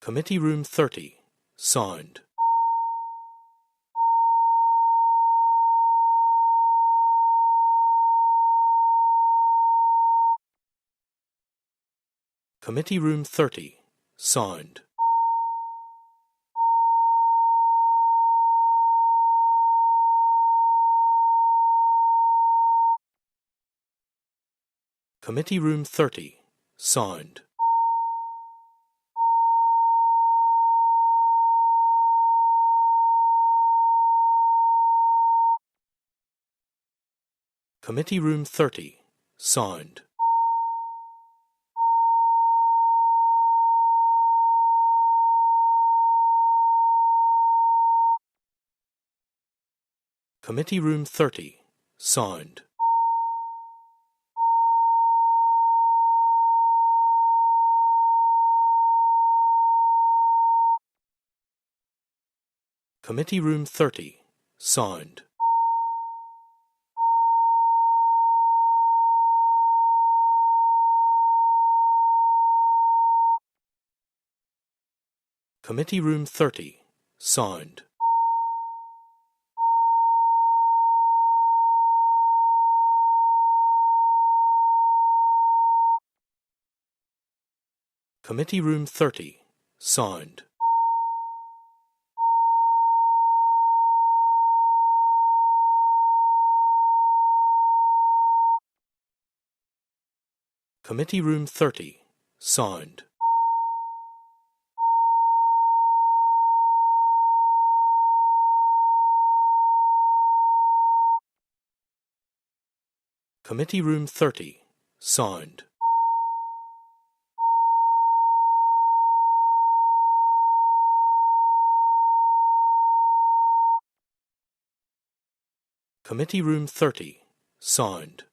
Committee Room 30. Sound. Committee Room 30. Sound. Committee Room 30. Sound. Committee Room 30. Sound. Committee Room 30. Sound. Committee Room 30. Sound. Committee Room 30. Sound. Committee Room 30. Sound. Committee Room 30. Sound. Committee Room 30. Sound. Committee Room 30. Sound.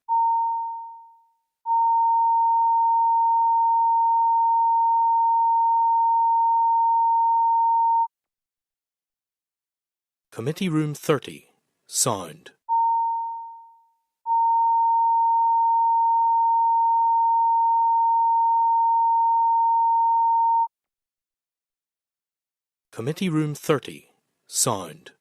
Committee Room 30. Sound. Committee Room 30. Sound.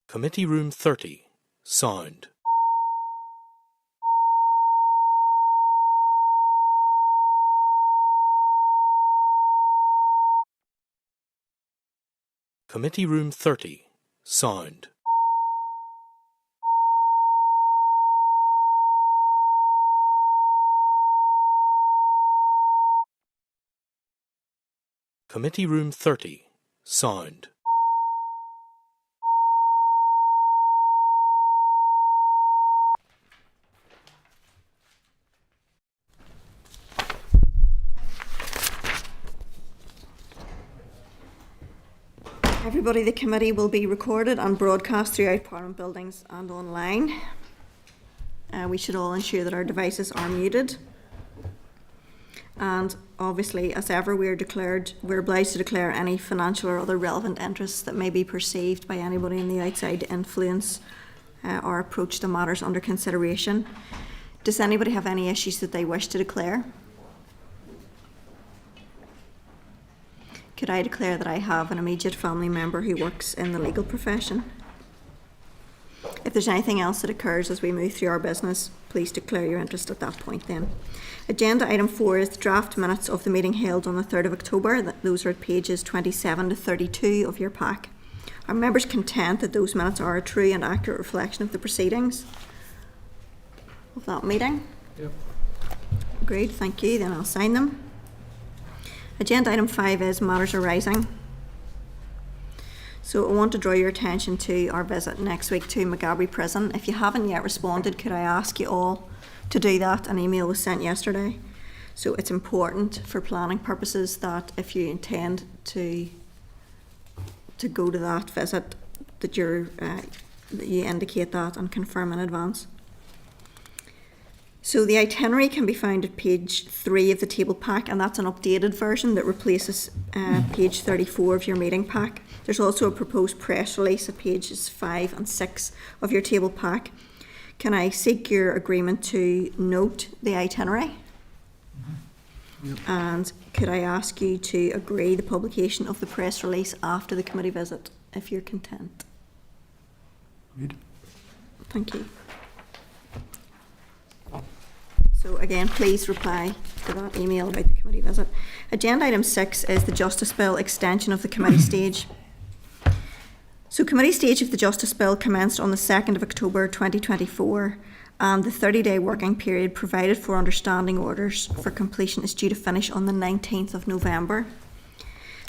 Committee Room 30. Sound. Committee Room 30. Sound. Committee Room 30. Sound. Everybody, the committee will be recorded and broadcast throughout Parliament buildings and online. We should all ensure that our devices are muted. And obviously, as ever, we're obliged to declare any financial or other relevant interests that may be perceived by anybody on the outside to influence our approach to matters under consideration. Does anybody have any issues that they wish to declare? Could I declare that I have an immediate family member who works in the legal profession? If there's anything else that occurs as we move through our business, please declare your interest at that point then. Agenda item 4 is the draft minutes of the meeting held on the 3rd of October. Those are at pages 27 to 32 of your pack. Are members content that those minutes are a true and accurate reflection of the proceedings of that meeting? Yep. Agreed, thank you. Then I'll sign them. Agenda item 5 is matters arising. So I want to draw your attention to our visit next week to Maghaberry Prison. If you haven't yet responded, could I ask you all to do that? An email was sent yesterday. So it's important for planning purposes that if you intend to go to that visit, that you indicate that and confirm in advance. So the itinerary can be found at page 3 of the table pack, and that's an updated version that replaces page 34 of your meeting pack. There's also a proposed press release at pages 5 and 6 of your table pack. Can I seek your agreement to note the itinerary? Yep. And could I ask you to agree the publication of the press release after the committee visit, if you're content? Good. Thank you. So again, please reply to that email about the committee visit. Agenda item 6 is the Justice Bill extension of the committee stage. So committee stage of the Justice Bill commenced on the 2nd of October 2024, and the 30-day working period provided for understanding orders for completion is due to finish on the 19th of November.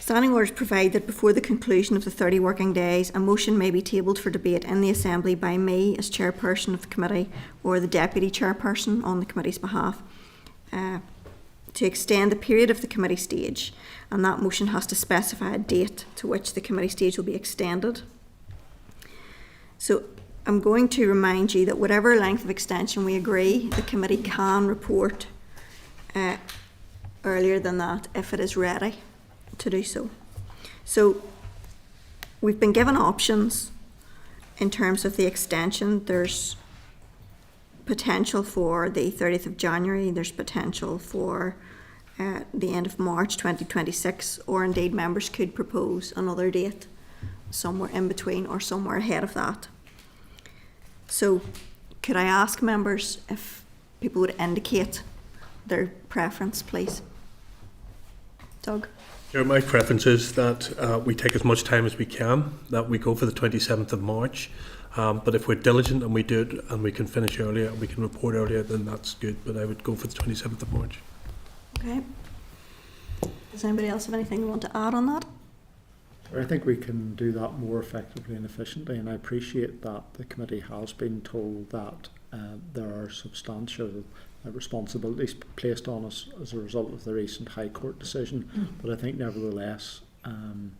Standing orders provide that before the conclusion of the 30 working days, a motion may be tabled for debate in the Assembly by me as chairperson of the committee or the deputy chairperson on the committee's behalf to extend the period of the committee stage, and that motion has to specify a date to which the committee stage will be extended. So I'm going to remind you that whatever length of extension we agree, the committee can report earlier than that if it is ready to do so. So we've been given options in terms of the extension. There's potential for the 30th of January, there's potential for the end of March 2026, or indeed members could propose another date somewhere in between or somewhere ahead of that. So could I ask members if people would indicate their preference, please? Doug? My preference is that we take as much time as we can, that we go for the 27th of March. But if we're diligent and we do it and we can finish earlier, we can report earlier, then that's good. But I would go for the 27th of March. Okay. Does anybody else have anything they want to add on that? I think we can do that more effectively and efficiently, and I appreciate that the committee has been told that there are substantial responsibilities placed on us as a result of the recent High Court decision. But I think nevertheless, and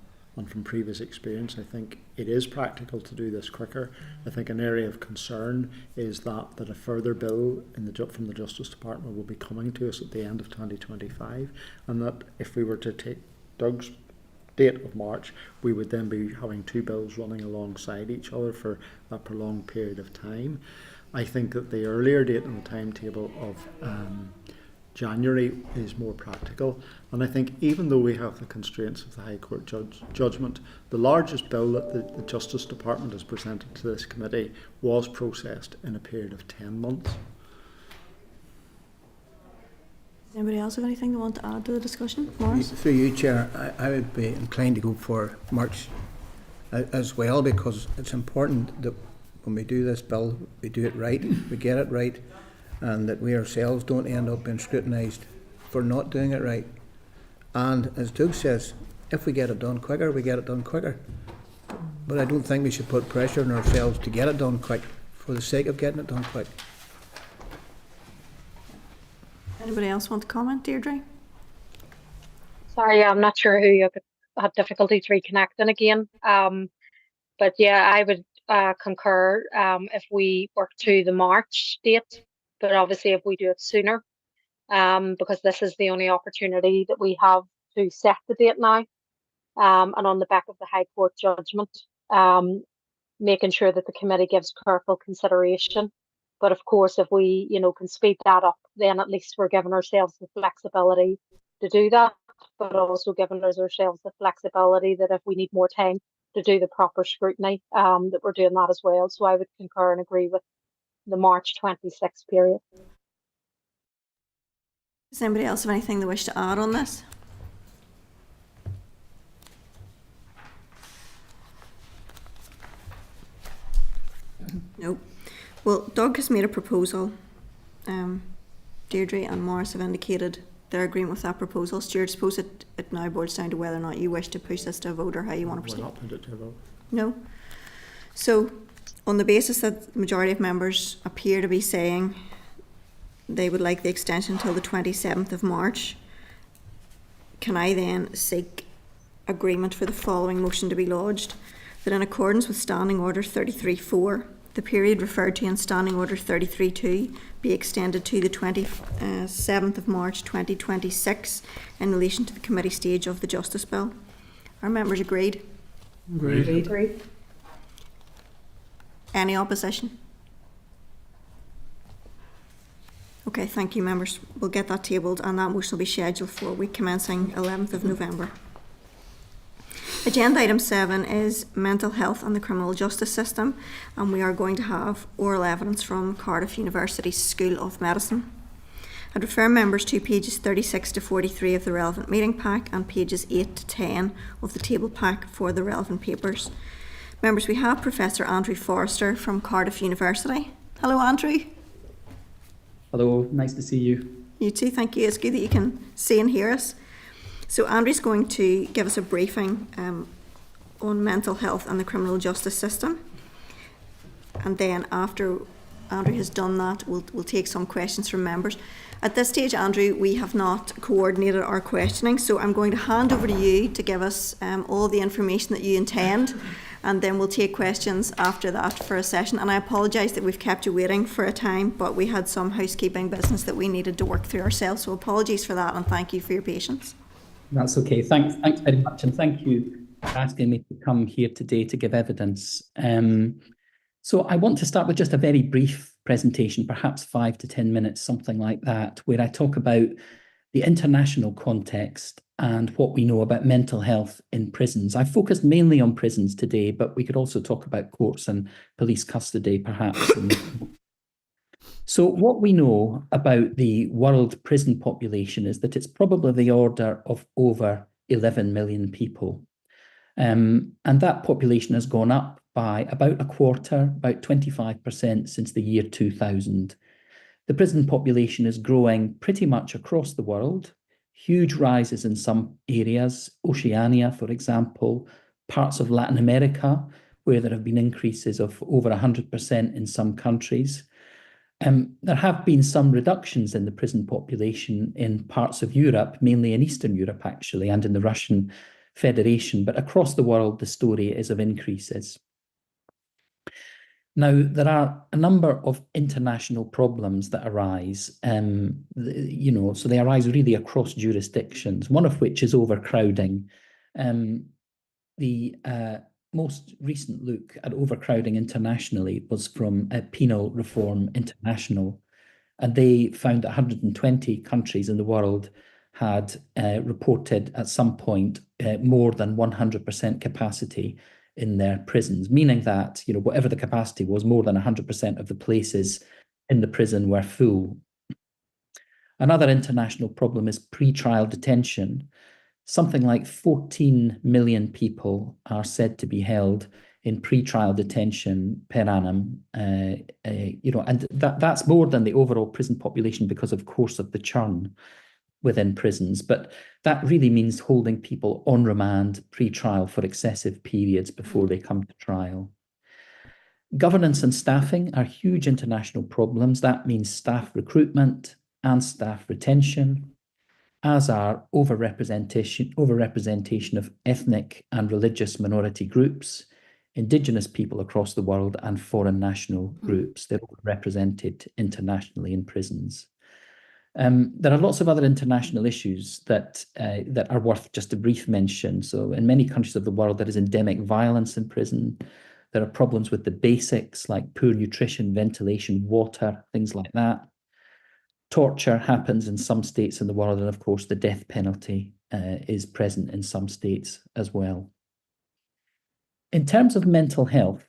from previous experience, I think it is practical to do this quicker. I think an area of concern is that a further bill from the Justice Department will be coming to us at the end of 2025, and that if we were to take Doug's date of March, we would then be having two bills running alongside each other for a prolonged period of time. I think that the earlier date in the timetable of January is more practical, and I think even though we have the constraints of the High Court judgment, the largest bill that the Justice Department has presented to this committee was processed in a period of 10 months. Does anybody else have anything they want to add to the discussion? Morris? Through you, Chair, I would be inclined to go for March as well, because it's important that when we do this bill, we do it right, we get it right, and that we ourselves don't end up being scrutinised for not doing it right. And as Doug says, if we get it done quicker, we get it done quicker. But I don't think we should put pressure on ourselves to get it done quick for the sake of getting it done quick. Anybody else want to comment, Deirdre? Sorry, I'm not sure who you had difficulties reconnecting again. But yeah, I would concur if we work to the March date, but obviously if we do it sooner, because this is the only opportunity that we have to set the date now, and on the back of the High Court judgment, making sure that the committee gives careful consideration. But of course, if we, can speed that up, then at least we're giving ourselves the flexibility to do that, but also giving ourselves the flexibility that if we need more time to do the proper scrutiny, that we're doing that as well. So I would concur and agree with the March 26th period. Does anybody else have anything they wish to add on this? Nope. Well, Doug has made a proposal. Deirdre and Morris have indicated their agreement with that proposal. Stuart, I suppose it now boils down to whether or not you wish to push this to a vote or how you want to proceed. We're not put it to a vote. No. So, on the basis that the majority of members appear to be saying they would like the extension until the 27th of March, can I then seek agreement for the following motion to be lodged? That in accordance with Standing Order 33.4, the period referred to in Standing Order 33.2 be extended to the 27th of March 2026 in relation to the committee stage of the Justice Bill. Are members agreed? Agreed. Any opposition? Okay, thank you, members. We'll get that tabled, and that motion will be scheduled for week commencing 11th of November. Agenda item 7 is mental health and the criminal justice system, and we are going to have oral evidence from Cardiff University School of Medicine. I'd refer members to pages 36 to 43 of the relevant meeting pack and pages 8 to 10 of the table pack for the relevant papers. Members, we have Professor Andrew Forrester from Cardiff University. Hello, Andrew. Hello, nice to see you. You too, thank you. It's good that you can see and hear us. So Andrew's going to give us a briefing on mental health and the criminal justice system. And then after Andrew has done that, we'll take some questions from members. At this stage, Andrew, we have not coordinated our questioning, so I'm going to hand over to you to give us all the information that you intend, and then we'll take questions after that for a session. And I apologise that we've kept you waiting for a time, but we had some housekeeping business that we needed to work through ourselves, so apologies for that, and thank you for your patience. That's okay. Thanks very much, and thank you for asking me to come here today to give evidence. So I want to start with just a very brief presentation, perhaps 5 to 10 minutes, something like that, where I talk about the international context and what we know about mental health in prisons. I focused mainly on prisons today, but we could also talk about courts and police custody, perhaps. So what we know about the world prison population is that it's probably the order of over 11 million people. And that population has gone up by about a quarter, about 25% since the year 2000. The prison population is growing pretty much across the world. Huge rises in some areas, Oceania, for example, parts of Latin America, where there have been increases of over 100% in some countries. There have been some reductions in the prison population in parts of Europe, mainly in Eastern Europe, actually, and in the Russian Federation. But across the world, the story is of increases. Now, there are a number of international problems that arise, so they arise really across jurisdictions, one of which is overcrowding. The most recent look at overcrowding internationally was from Penal Reform International, and they found that 120 countries in the world had reported at some point more than 100% capacity in their prisons, meaning that, whatever the capacity was, more than 100% of the places in the prison were full. Another international problem is pre-trial detention. Something like 14 million people are said to be held in pre-trial detention per annum, and that's more than the overall prison population because, of course, of the churn within prisons, but that really means holding people on remand pre-trial for excessive periods before they come to trial. Governance and staffing are huge international problems. That means staff recruitment and staff retention, as are overrepresentation of ethnic and religious minority groups, Indigenous people across the world, and foreign national groups. They're represented internationally in prisons. There are lots of other international issues that are worth just a brief mention. So in many countries of the world, there is endemic violence in prison. There are problems with the basics like poor nutrition, ventilation, water, things like that. Torture happens in some states in the world, and of course the death penalty is present in some states as well. In terms of mental health,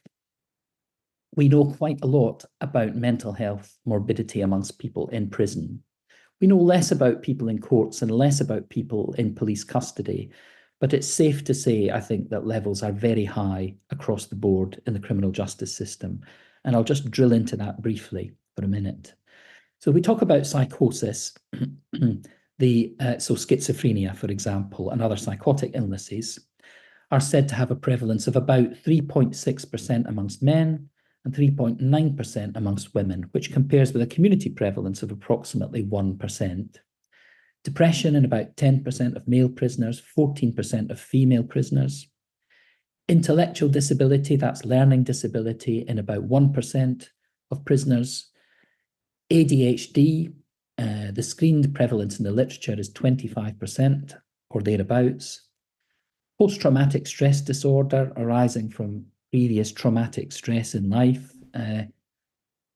we know quite a lot about mental health morbidity amongst people in prison. We know less about people in courts and less about people in police custody, but it's safe to say, I think, that levels are very high across the board in the criminal justice system. And I'll just drill into that briefly for a minute. So we talk about psychosis, so schizophrenia, for example, and other psychotic illnesses are said to have a prevalence of about 3.6% amongst men and 3.9% amongst women, which compares with a community prevalence of approximately 1%. Depression in about 10% of male prisoners, 14% of female prisoners. Intellectual disability, that's learning disability, in about 1% of prisoners. ADHD, the screened prevalence in the literature is 25% or thereabouts. Post-traumatic stress disorder arising from previous traumatic stress in life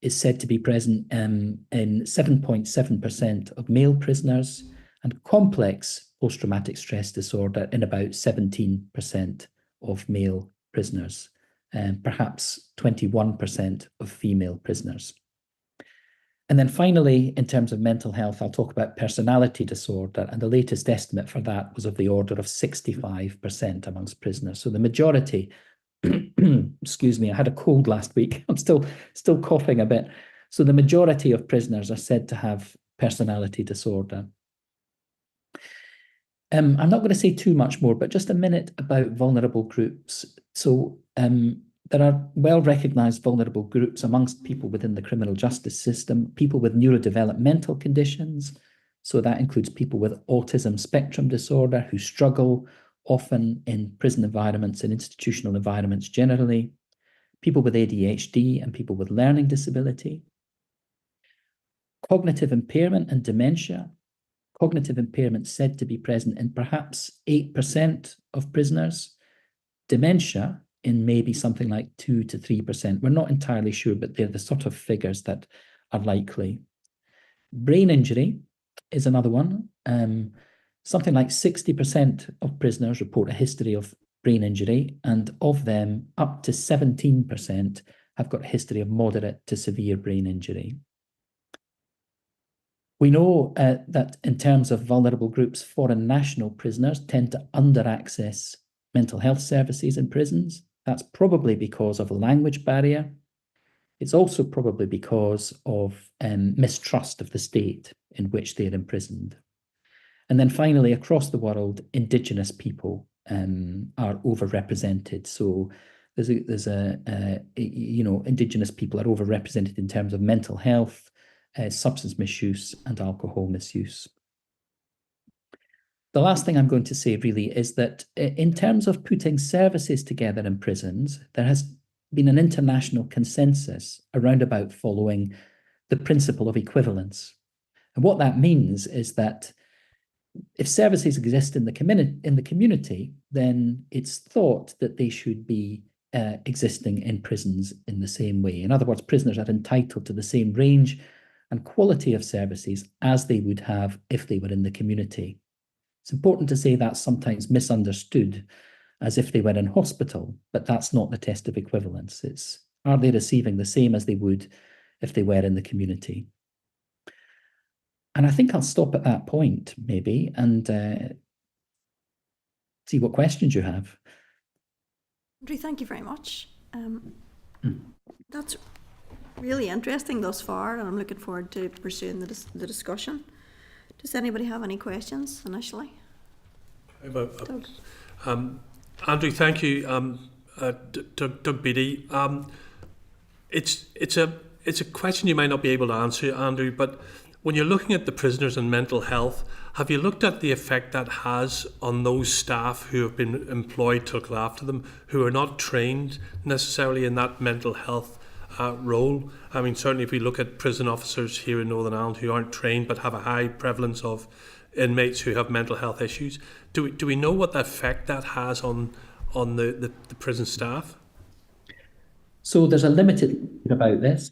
is said to be present in 7.7% of male prisoners, and complex post-traumatic stress disorder in about 17% of male prisoners, and perhaps 21% of female prisoners. And then finally, in terms of mental health, I'll talk about personality disorder, and the latest estimate for that was of the order of 65% amongst prisoners. So the majority, excuse me, I had a cold last week. I'm still coughing a bit. So the majority of prisoners are said to have personality disorder. I'm not going to say too much more, but just a minute about vulnerable groups. So there are well-recognised vulnerable groups amongst people within the criminal justice system, people with neurodevelopmental conditions. So that includes people with autism spectrum disorder who struggle often in prison environments and institutional environments generally, people with ADHD and people with learning disability. Cognitive impairment and dementia. Cognitive impairment said to be present in perhaps 8% of prisoners. Dementia in maybe something like 2 to 3%. We're not entirely sure, but they're the sort of figures that are likely. Brain injury is another one. Something like 60% of prisoners report a history of brain injury, and of them, up to 17% have got a history of moderate to severe brain injury. We know that in terms of vulnerable groups, foreign national prisoners tend to under-access mental health services in prisons. That's probably because of a language barrier. It's also probably because of mistrust of the state in which they're imprisoned. And then finally, across the world, Indigenous people are overrepresented. So there's Indigenous people are overrepresented in terms of mental health, substance misuse, and alcohol misuse. The last thing I'm going to say really is that in terms of putting services together in prisons, there has been an international consensus around about following the principle of equivalence. And what that means is that if services exist in the community, then it's thought that they should be existing in prisons in the same way. In other words, prisoners are entitled to the same range and quality of services as they would have if they were in the community. It's important to say that's sometimes misunderstood as if they were in hospital, but that's not the test of equivalence. It's, are they receiving the same as they would if they were in the community? And I think I'll stop at that point, maybe, and see what questions you have. Andrew, thank you very much. That's really interesting thus far, and I'm looking forward to pursuing the discussion. Does anybody have any questions initially? Andrew, thank you. Doug Beattie. It's a question you might not be able to answer, Andrew, but when you're looking at the prisoners and mental health, have you looked at the effect that has on those staff who have been employed to look after them, who are not trained necessarily in that mental health role? I mean, certainly if we look at prison officers here in Northern Ireland who aren't trained but have a high prevalence of inmates who have mental health issues, do we know what the effect that has on the prison staff? So there's a limited about this,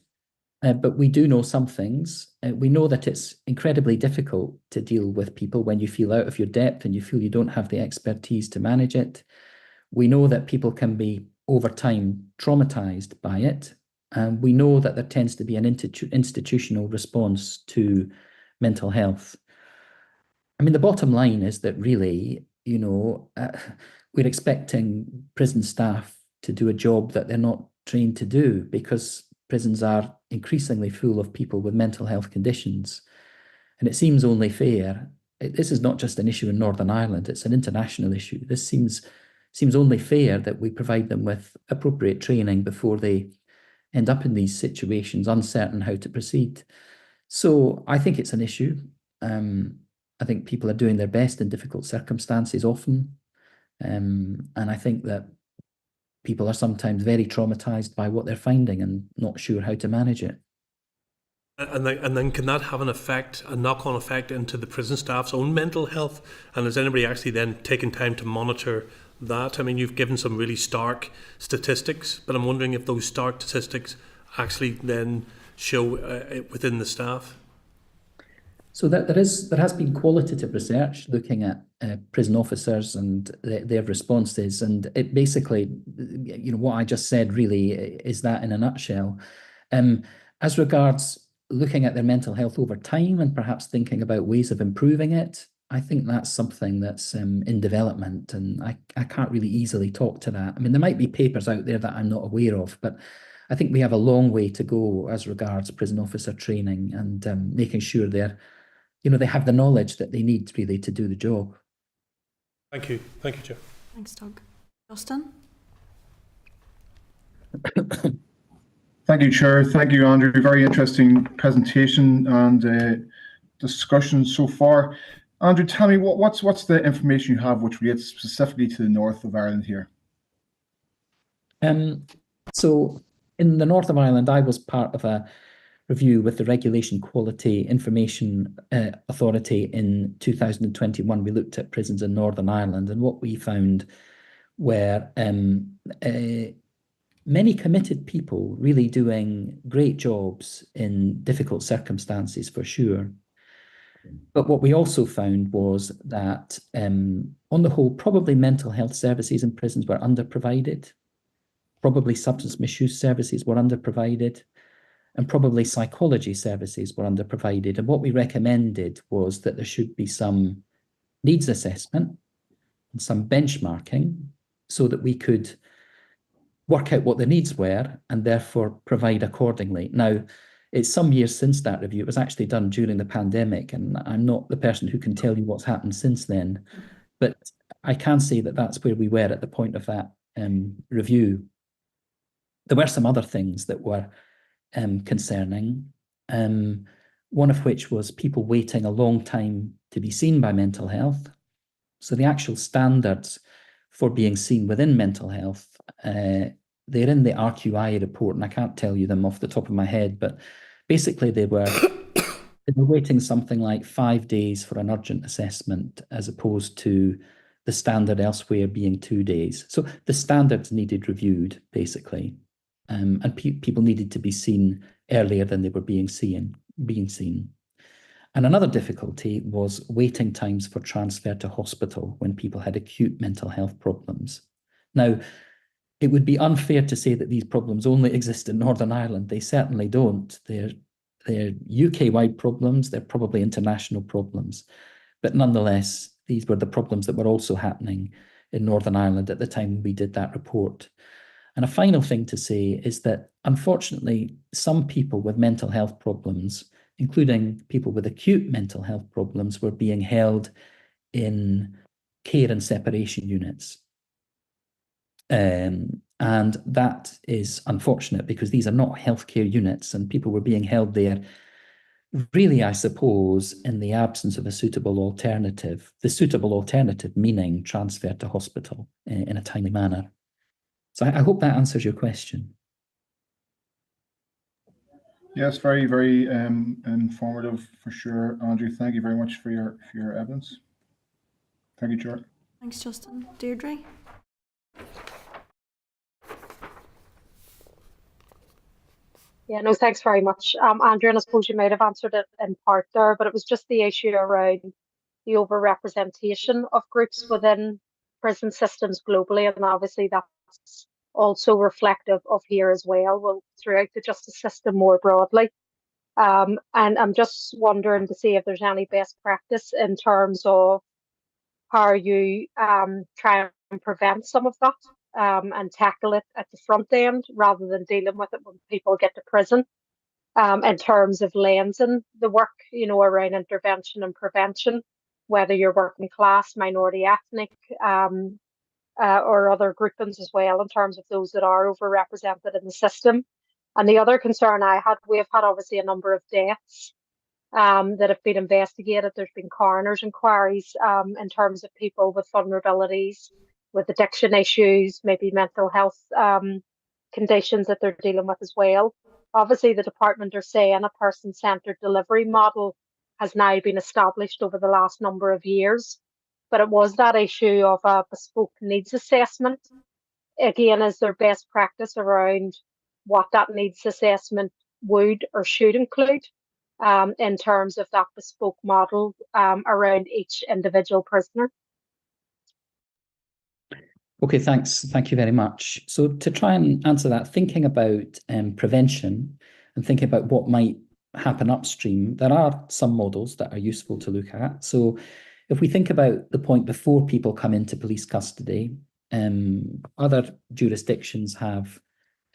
but we do know some things. We know that it's incredibly difficult to deal with people when you feel out of your depth and you feel you don't have the expertise to manage it. We know that people can be, over time, traumatized by it. And we know that there tends to be an institutional response to mental health. I mean, the bottom line is that really, we're expecting prison staff to do a job that they're not trained to do, because prisons are increasingly full of people with mental health conditions. And it seems only fair. This is not just an issue in Northern Ireland, it's an international issue. This seems only fair that we provide them with appropriate training before they end up in these situations, uncertain how to proceed. So I think it's an issue. I think people are doing their best in difficult circumstances often. And I think that people are sometimes very traumatized by what they're finding and not sure how to manage it. And then can that have an effect, a knock-on effect into the prison staff's own mental health? And has anybody actually then taken time to monitor that? I mean, you've given some really stark statistics, but I'm wondering if those stark statistics actually then show within the staff. So there has been qualitative research looking at prison officers and their responses, and it basically, what I just said really is that in a nutshell. As regards looking at their mental health over time and perhaps thinking about ways of improving it, I think that's something that's in development, and I can't really easily talk to that. I mean, there might be papers out there that I'm not aware of, but I think we have a long way to go as regards prison officer training and making sure they have the knowledge that they need really to do the job. Thank you, Chair. Thanks, Doug. Justin? Thank you, Chair. Thank you, Andrew. Very interesting presentation and discussion so far. Andrew, tell me what's the information you have which relates specifically to the north of Ireland here? So in the north of Ireland, I was part of a review with the Regulation Quality Information Authority in 2021. We looked at prisons in Northern Ireland, and what we found were many committed people really doing great jobs in difficult circumstances, for sure. But what we also found was that, on the whole, probably mental health services in prisons were underprovided, probably substance misuse services were underprovided, and probably psychology services were underprovided. And what we recommended was that there should be some needs assessment and some benchmarking so that we could work out what the needs were and therefore provide accordingly. Now, it's some years since that review. It was actually done during the pandemic, and I'm not the person who can tell you what's happened since then. But I can say that that's where we were at the point of that review. There were some other things that were concerning, one of which was people waiting a long time to be seen by mental health. So the actual standards for being seen within mental health, they're in the RQI report, and I can't tell you them off the top of my head, but basically they were waiting something like 5 days for an urgent assessment as opposed to the standard elsewhere being 2 days. So the standards needed reviewed, basically. And people needed to be seen earlier than they were being seen. And another difficulty was waiting times for transfer to hospital when people had acute mental health problems. Now, it would be unfair to say that these problems only exist in Northern Ireland. They certainly don't. They're UK-wide problems. They're probably international problems. But nonetheless, these were the problems that were also happening in Northern Ireland at the time we did that report. And a final thing to say is that, unfortunately, some people with mental health problems, including people with acute mental health problems, were being held in care and separation units. And that is unfortunate because these are not healthcare units, and people were being held there really, I suppose, in the absence of a suitable alternative. The suitable alternative meaning transfer to hospital in a timely manner. So I hope that answers your question. Yes, very, very informative for sure, Andrew. Thank you very much for your evidence. Thank you, Chair. Thanks, Justin. Deirdre? Yeah, no, thanks very much, Andrew. And I suppose you might have answered it in part there, but it was just the issue around the overrepresentation of groups within prison systems globally, and obviously that's also reflective of here as well, throughout the justice system more broadly. And I'm just wondering to see if there's any best practice in terms of how you try and prevent some of that and tackle it at the front end rather than dealing with it when people get to prison, in terms of lensing the work, around intervention and prevention, whether you're working class, minority ethnic, or other groupings as well, in terms of those that are overrepresented in the system. And the other concern we've had obviously a number of deaths that have been investigated. There's been coroner's inquiries in terms of people with vulnerabilities, with addiction issues, maybe mental health conditions that they're dealing with as well. Obviously, the department are saying a person-centred delivery model has now been established over the last number of years, but it was that issue of a bespoke needs assessment. Again, is there best practice around what that needs assessment would or should include in terms of that bespoke model around each individual prisoner? Okay, thanks. Thank you very much. So to try and answer that, thinking about prevention and thinking about what might happen upstream, there are some models that are useful to look at. So if we think about the point before people come into police custody, other jurisdictions have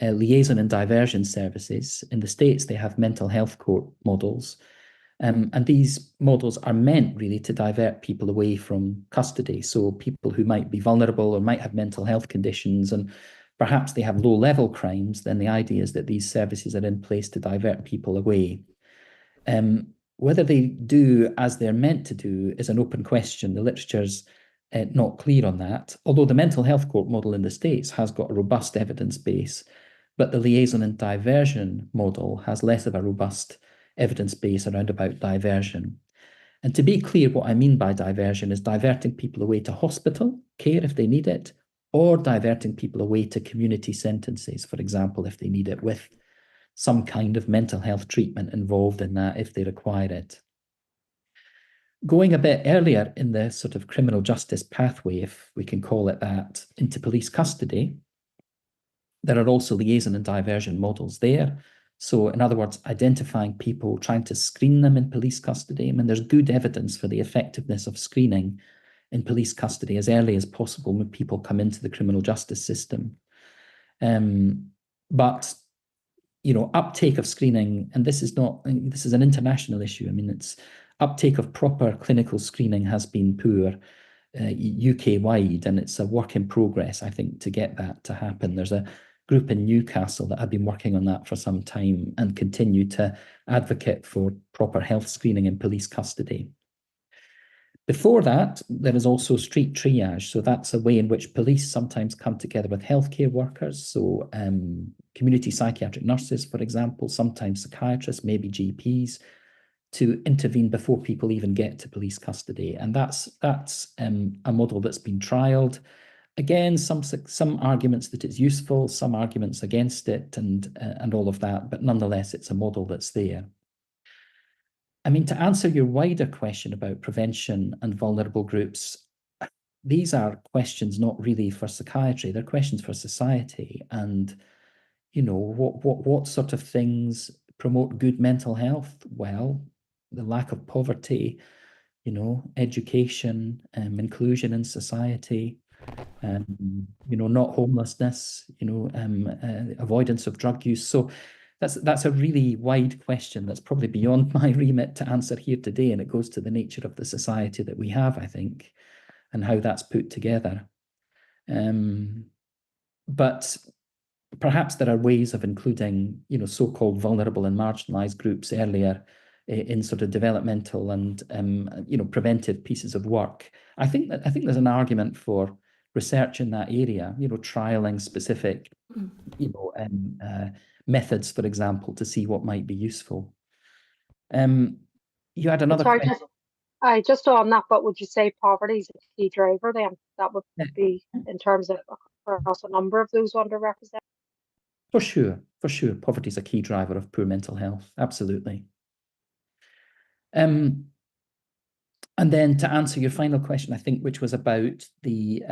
liaison and diversion services. In the States, they have mental health court models. And these models are meant really to divert people away from custody. So people who might be vulnerable or might have mental health conditions and perhaps they have low-level crimes, then the idea is that these services are in place to divert people away. Whether they do as they're meant to do is an open question. The literature's not clear on that, although the mental health court model in the States has got a robust evidence base, but the liaison and diversion model has less of a robust evidence base around about diversion. And to be clear, what I mean by diversion is diverting people away to hospital care if they need it, or diverting people away to community sentences, for example, if they need it, with some kind of mental health treatment involved in that if they require it. Going a bit earlier in the sort of criminal justice pathway, if we can call it that, into police custody, there are also liaison and diversion models there. So in other words, identifying people, trying to screen them in police custody. I mean, there's good evidence for the effectiveness of screening in police custody as early as possible when people come into the criminal justice system. But, you know, uptake of screening, and this is an international issue. I mean, it's uptake of proper clinical screening has been poor UK-wide, and it's a work in progress, I think, to get that to happen. There's a group in Newcastle that have been working on that for some time and continue to advocate for proper health screening in police custody. Before that, there is also street triage. So that's a way in which police sometimes come together with healthcare workers. So community psychiatric nurses, for example, sometimes psychiatrists, maybe GPs, to intervene before people even get to police custody. And that's a model that's been trialled. Again, some arguments that it's useful, some arguments against it, and all of that, but nonetheless, it's a model that's there. I mean, to answer your wider question about prevention and vulnerable groups, these are questions not really for psychiatry, they're questions for society. And, you know, what sort of things promote good mental health? Well, the lack of poverty, you know, education, inclusion in society, you know, not homelessness, you know, avoidance of drug use. So that's a really wide question that's probably beyond my remit to answer here today, and it goes to the nature of the society that we have, I think, and how that's put together. But perhaps there are ways of including, you know, so-called vulnerable and marginalized groups earlier in sort of developmental and you know, preventive pieces of work. I think there's an argument for research in that area, you know, trialing specific, you know, methods, for example, to see what might be useful. You had another question. Just on that, but would you say poverty is a key driver then? That would be in terms of across a number of those underrepresented? For sure. Poverty is a key driver of poor mental health. Absolutely. And then to answer your final question, I think, which was about the,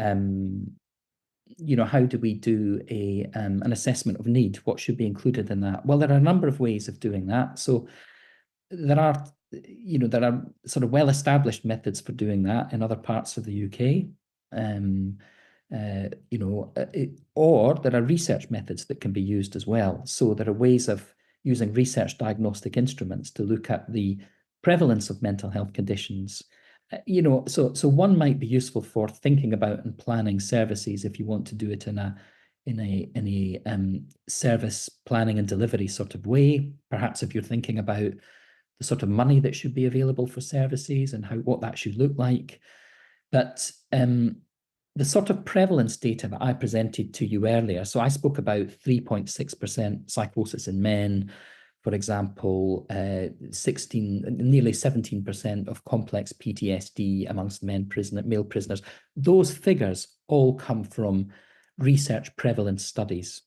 you know, how do we do an assessment of need? What should be included in that? Well, there are a number of ways of doing that. So there are sort of well-established methods for doing that in other parts of the UK. You know, or there are research methods that can be used as well. So there are ways of using research diagnostic instruments to look at the prevalence of mental health conditions. You know, so one might be useful for thinking about and planning services if you want to do it in a service planning and delivery sort of way. Perhaps if you're thinking about the sort of money that should be available for services and what that should look like. But the sort of prevalence data that I presented to you earlier, so I spoke about 3.6% psychosis in men, for example, nearly 17% of complex PTSD amongst male prisoners. Those figures all come from research prevalence studies.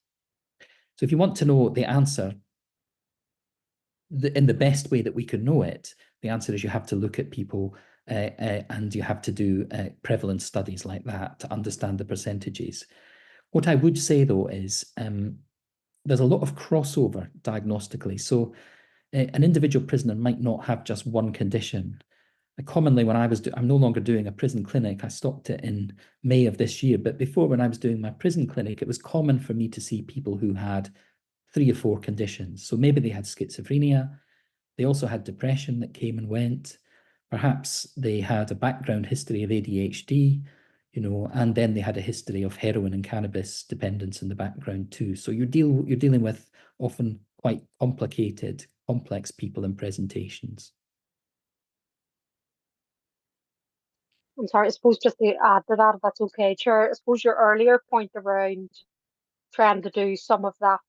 So if you want to know the answer, in the best way that we can know it, the answer is you have to look at people and you have to do prevalence studies like that to understand the percentages. What I would say, though, is there's a lot of crossover diagnostically. So an individual prisoner might not have just one condition. Commonly, when I'm no longer doing a prison clinic, I stopped it in May of this year, but before, when I was doing my prison clinic, it was common for me to see people who had 3 or 4 conditions. So maybe they had schizophrenia, they also had depression that came and went, perhaps they had a background history of ADHD, and then they had a history of heroin and cannabis dependence in the background too. So you're dealing with often quite complicated, complex people and presentations. I'm sorry, I suppose just to add to that, if that's okay, Chair, I suppose your earlier point around trying to do some of that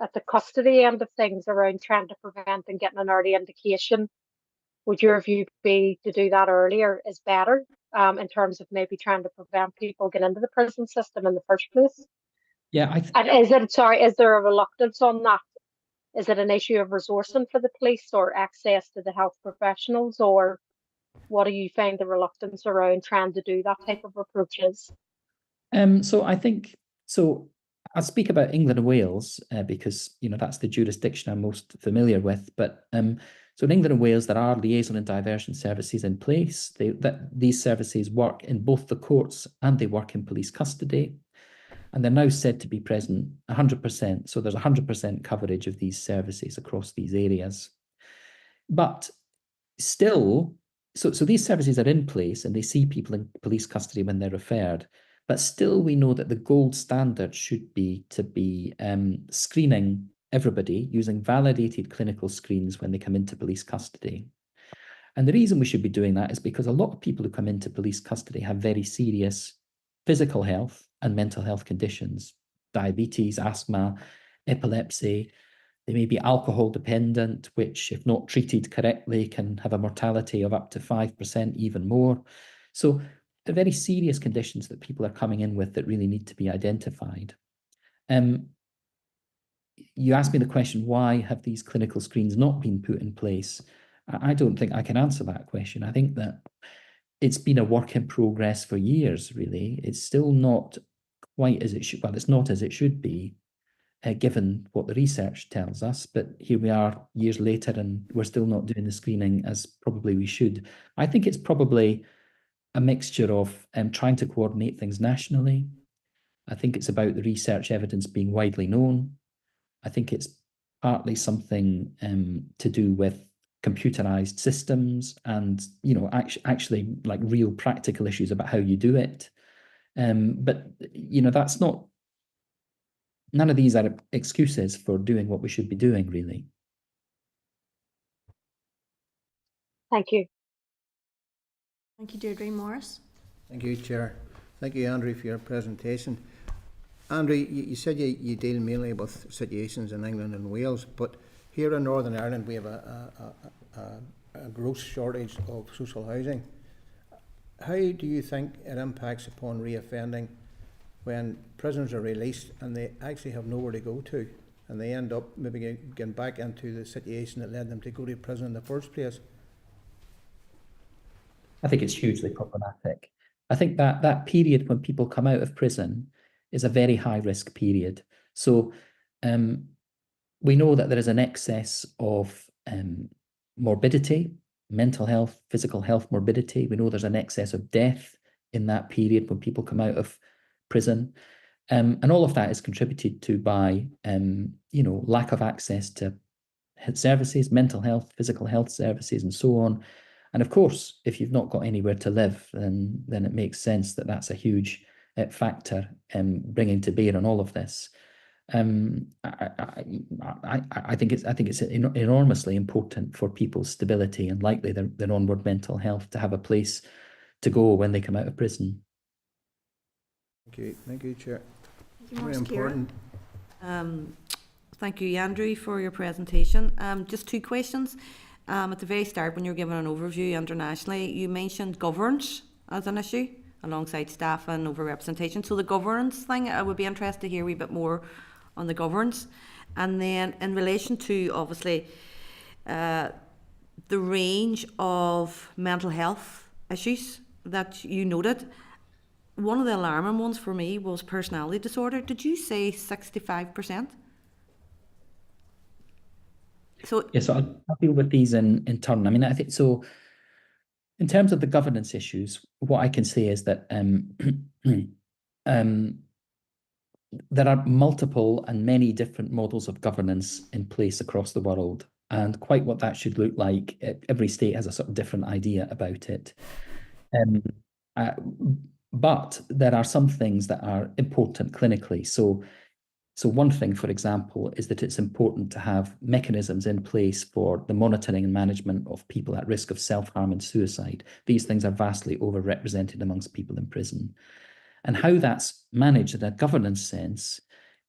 at the custody end of things, around trying to prevent and getting an early indication, would your view be to do that earlier is better, in terms of maybe trying to prevent people getting into the prison system in the first place? Yeah, and is there a reluctance on that? Is it an issue of resourcing for the police or access to the health professionals, or what do you find the reluctance around trying to do that type of approach is? So I'll speak about England and Wales because that's the jurisdiction I'm most familiar with. But so in England and Wales, there are liaison and diversion services in place. These services work in both the courts and they work in police custody. And they're now said to be present 100%. So there's 100% coverage of these services across these areas. But still, so these services are in place and they see people in police custody when they're referred. But still, we know that the gold standard should be to be screening everybody using validated clinical screens when they come into police custody. And the reason we should be doing that is because a lot of people who come into police custody have very serious physical health and mental health conditions, diabetes, asthma, epilepsy. They may be alcohol dependent, which, if not treated correctly, can have a mortality of up to 5%, even more. So they're very serious conditions that people are coming in with that really need to be identified. You asked me the question, why have these clinical screens not been put in place? I don't think I can answer that question. I think that it's been a work in progress for years, really. It's still not quite as it should, well, it's not as it should be, given what the research tells us. But here we are years later and we're still not doing the screening as probably we should. I think it's probably a mixture of trying to coordinate things nationally. I think it's about the research evidence being widely known. I think it's partly something to do with computerized systems and, actually like real practical issues about how you do it. But, that's not, none of these are excuses for doing what we should be doing, really. Thank you. Thank you, Deirdre. Morris. Thank you, Chair. Thank you, Andrew, for your presentation. Andrew, you said you deal mainly with situations in England and Wales, but here in Northern Ireland we have a gross shortage of social housing. How do you think it impacts upon reoffending when prisoners are released and they actually have nowhere to go to, and they end up maybe getting back into the situation that led them to go to prison in the first place? I think it's hugely problematic. I think that period when people come out of prison is a very high risk period. So we know that there is an excess of morbidity, mental health, physical health morbidity. We know there's an excess of death in that period when people come out of prison. And all of that is contributed to by, lack of access to services, mental health, physical health services, and so on. And of course, if you've not got anywhere to live, then it makes sense that that's a huge factor bringing to bear on all of this. I think it's enormously important for people's stability and likely their onward mental health to have a place to go when they come out of prison. Thank you, Chair. Thank Very you, important. Thank you, Andrew, for your presentation. Just two questions. At the very start, when you were giving an overview internationally, you mentioned governance as an issue alongside staff and overrepresentation. So the governance thing, I would be interested to hear a wee bit more on the governance. And then in relation to, obviously, the range of mental health issues that you noted, one of the alarming ones for me was personality disorder. Did you say 65%? So Yeah, so I'll deal with these in turn. I mean, I think so. In terms of the governance issues, what I can say is that there are multiple and many different models of governance in place across the world, and quite what that should look like, every state has a sort of different idea about it. But there are some things that are important clinically. So one thing, for example, is that it's important to have mechanisms in place for the monitoring and management of people at risk of self-harm and suicide. These things are vastly overrepresented amongst people in prison. And how that's managed in a governance sense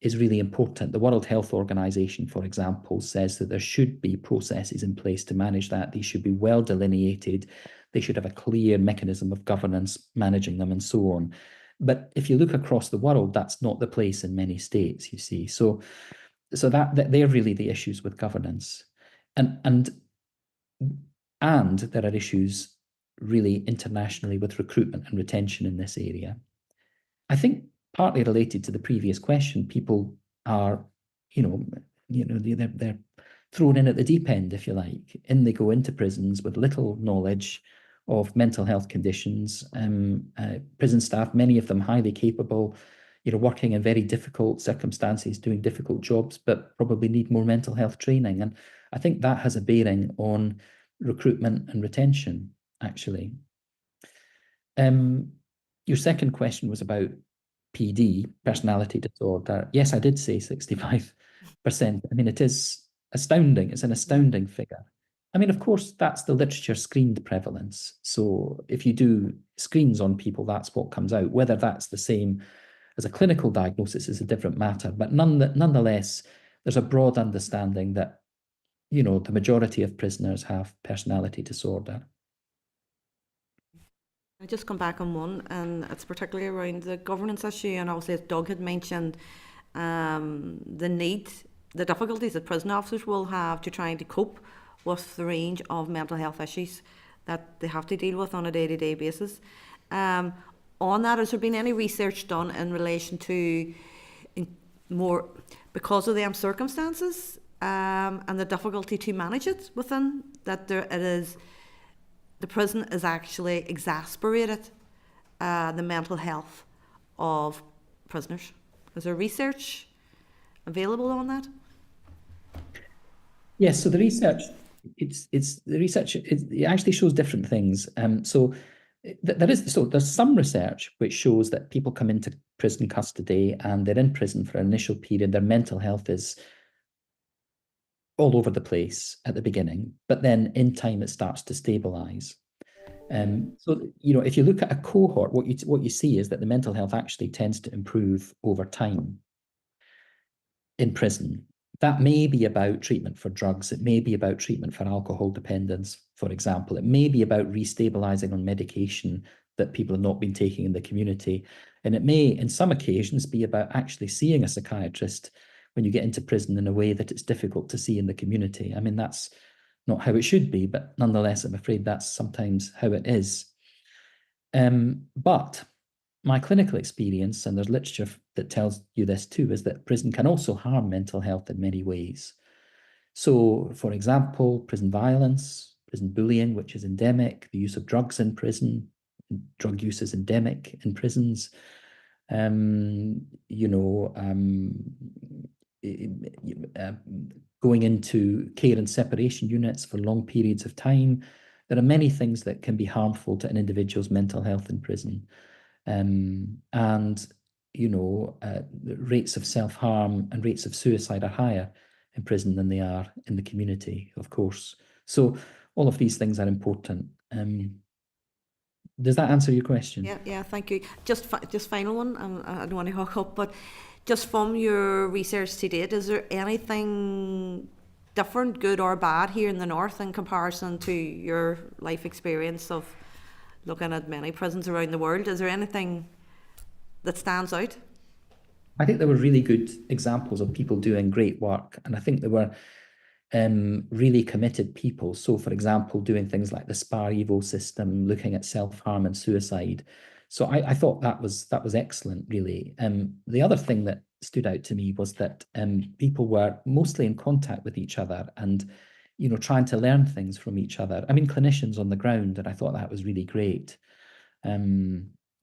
is really important. The World Health Organization, for example, says that there should be processes in place to manage that. These should be well delineated. They should have a clear mechanism of governance managing them and so on. But if you look across the world, that's not the place in many states, you see. So that they're really the issues with governance. And there are issues really internationally with recruitment and retention in this area. I think partly related to the previous question, people are, they're thrown in at the deep end, if you like, and they go into prisons with little knowledge of mental health conditions. Prison staff, many of them highly capable, working in very difficult circumstances, doing difficult jobs, but probably need more mental health training. And I think that has a bearing on recruitment and retention, actually. Your second question was about PD, personality disorder. Yes, I did say 65%. I mean, it is astounding. It's an astounding figure. I mean, of course, that's the literature screened prevalence. So if you do screens on people, that's what comes out. Whether that's the same as a clinical diagnosis is a different matter. But nonetheless, there's a broad understanding that, the majority of prisoners have personality disorder. I just come back on one, and it's particularly around the governance issue. And obviously, as Doug had mentioned, the difficulties that prison officers will have to trying to cope with the range of mental health issues that they have to deal with on a day-to-day basis. On that, has there been any research done in relation to more, because of the circumstances and the difficulty to manage it within, that the prison is actually exasperated the mental health of prisoners? Is there research available on that? Yes, so the research, it actually shows different things. There's some research which shows that people come into prison custody and they're in prison for an initial period. Their mental health is all over the place at the beginning, but then in time it starts to stabilize. If you look at a cohort, what you see is that the mental health actually tends to improve over time in prison. That may be about treatment for drugs. It may be about treatment for alcohol dependence, for example. It may be about restabilizing on medication that people have not been taking in the community. And it may, in some occasions, be about actually seeing a psychiatrist when you get into prison in a way that it's difficult to see in the community. I mean, that's not how it should be, but nonetheless, I'm afraid that's sometimes how it is. But my clinical experience, and there's literature that tells you this too, is that prison can also harm mental health in many ways. So, for example, prison violence, prison bullying, which is endemic, the use of drugs in prison, drug use is endemic in prisons. Going into care and separation units for long periods of time. There are many things that can be harmful to an individual's mental health in prison. The rates of self-harm and rates of suicide are higher in prison than they are in the community, of course. So all of these things are important. Does that answer your question? Yeah, thank you. Just final one, I don't want to hawk up, but just from your research to date, is there anything different, good or bad, here in the north in comparison to your life experience of looking at many prisons around the world? Is there anything that stands out? I think there were really good examples of people doing great work, and I think there were really committed people. So, for example, doing things like the SPAR Evo system, looking at self-harm and suicide. So I thought that was excellent, really. The other thing that stood out to me was that people were mostly in contact with each other and, trying to learn things from each other. I mean, clinicians on the ground, and I thought that was really great. There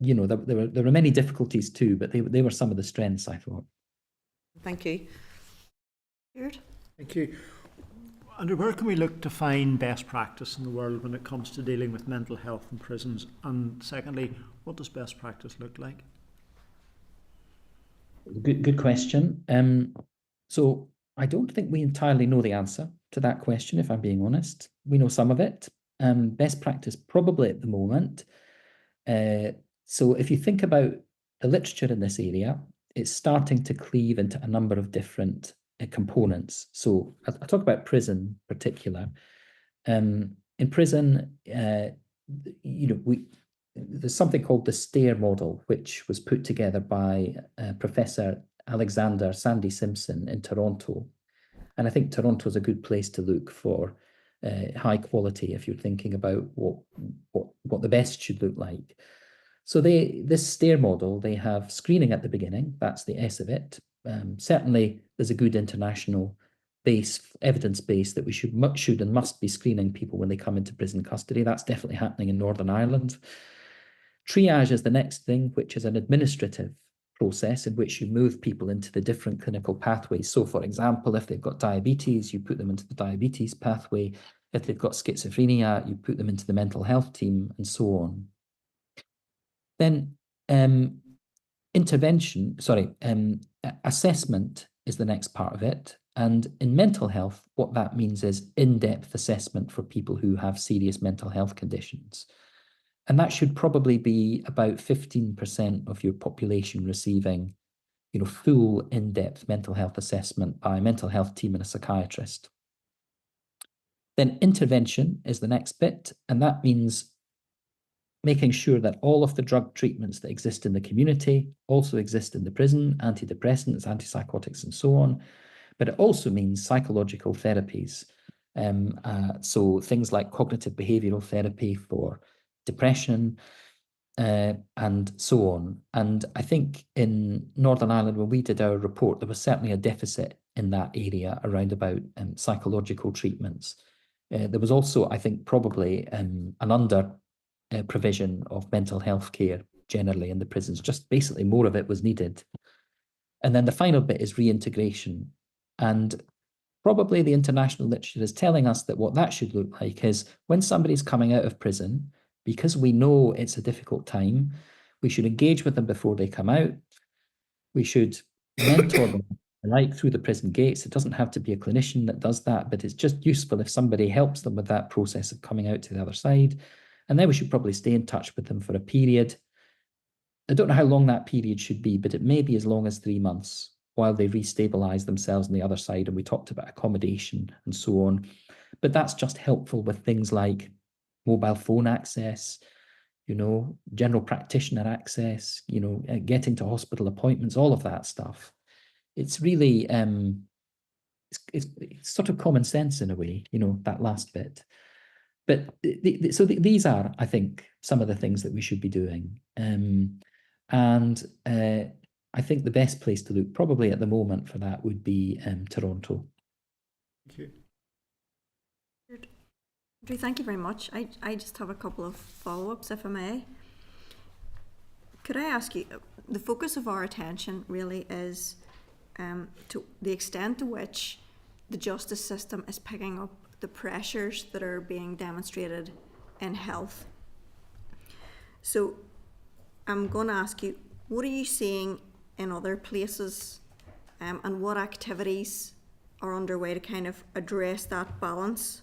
were many difficulties too, but they were some of the strengths, I thought. Thank you. Stuart? Thank you. Andrew, where can we look to find best practice in the world when it comes to dealing with mental health in prisons? And secondly, what does best practice look like? Good question. So I don't think we entirely know the answer to that question, if I'm being honest. We know some of it. Best practice probably at the moment. So if you think about the literature in this area, it's starting to cleave into a number of different components. So I talk about prison in particular. In prison, there's something called the STAIR model, which was put together by Professor Alexander Sandy Simpson in Toronto. And I think Toronto is a good place to look for high quality if you're thinking about what the best should look like. So this STAIR model, they have screening at the beginning. That's the S of it. Certainly, there's a good international evidence base that we should and must be screening people when they come into prison custody. That's definitely happening in Northern Ireland. Triage is the next thing, which is an administrative process in which you move people into the different clinical pathways. So, for example, if they've got diabetes, you put them into the diabetes pathway. If they've got schizophrenia, you put them into the mental health team, and so on. Then assessment is the next part of it. And in mental health, what that means is in-depth assessment for people who have serious mental health conditions. And that should probably be about 15% of your population receiving, full in-depth mental health assessment by a mental health team and a psychiatrist. Then intervention is the next bit, and that means making sure that all of the drug treatments that exist in the community also exist in the prison, antidepressants, antipsychotics, and so on. But it also means psychological therapies. So things like cognitive behavioral therapy for depression and so on. And I think in Northern Ireland, when we did our report, there was certainly a deficit in that area around about psychological treatments. There was also, I think, probably an under provision of mental health care generally in the prisons. Just basically more of it was needed. And then the final bit is reintegration. And probably the international literature is telling us that what that should look like is when somebody's coming out of prison, because we know it's a difficult time, we should engage with them before they come out. We should mentor them through the prison gates. It doesn't have to be a clinician that does that, but it's just useful if somebody helps them with that process of coming out to the other side. And then we should probably stay in touch with them for a period. I don't know how long that period should be, but it may be as long as 3 months while they restabilize themselves on the other side. And we talked about accommodation and so on. But that's just helpful with things like mobile phone access, general practitioner access, getting to hospital appointments, all of that stuff. It's really, it's sort of common sense in a way, that last bit. But these are, I think, some of the things that we should be doing. And I think the best place to look probably at the moment for that would be Toronto. Thank you. Andrew, thank you very much. I just have a couple of follow-ups, if I may. Could I ask you, the focus of our attention really is to the extent to which the justice system is picking up the pressures that are being demonstrated in health. So I'm going to ask you, what are you seeing in other places and what activities are underway to kind of address that balance,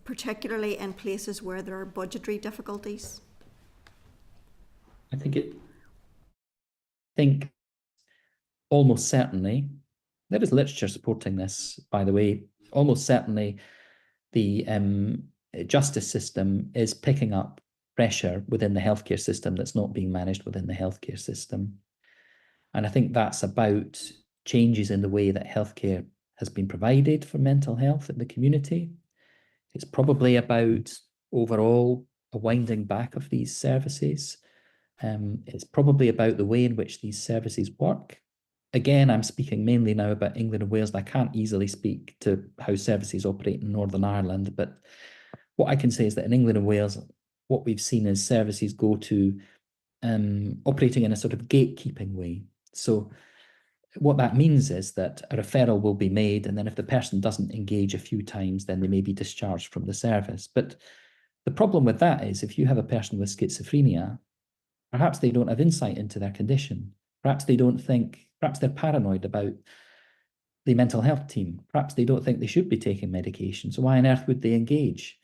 particularly in places where there are budgetary difficulties? I think almost certainly, there is literature supporting this, by the way, almost certainly the justice system is picking up pressure within the healthcare system that's not being managed within the healthcare system. And I think that's about changes in the way that healthcare has been provided for mental health in the community. It's probably about overall a winding back of these services. It's probably about the way in which these services work. Again, I'm speaking mainly now about England and Wales, and I can't easily speak to how services operate in Northern Ireland. But what I can say is that in England and Wales, what we've seen is services go to operating in a sort of gatekeeping way. So what that means is that a referral will be made, and then if the person doesn't engage a few times, then they may be discharged from the service. But the problem with that is if you have a person with schizophrenia, perhaps they don't have insight into their condition. Perhaps they don't think, perhaps they're paranoid about the mental health team. Perhaps they don't think they should be taking medication. So why on earth would they engage?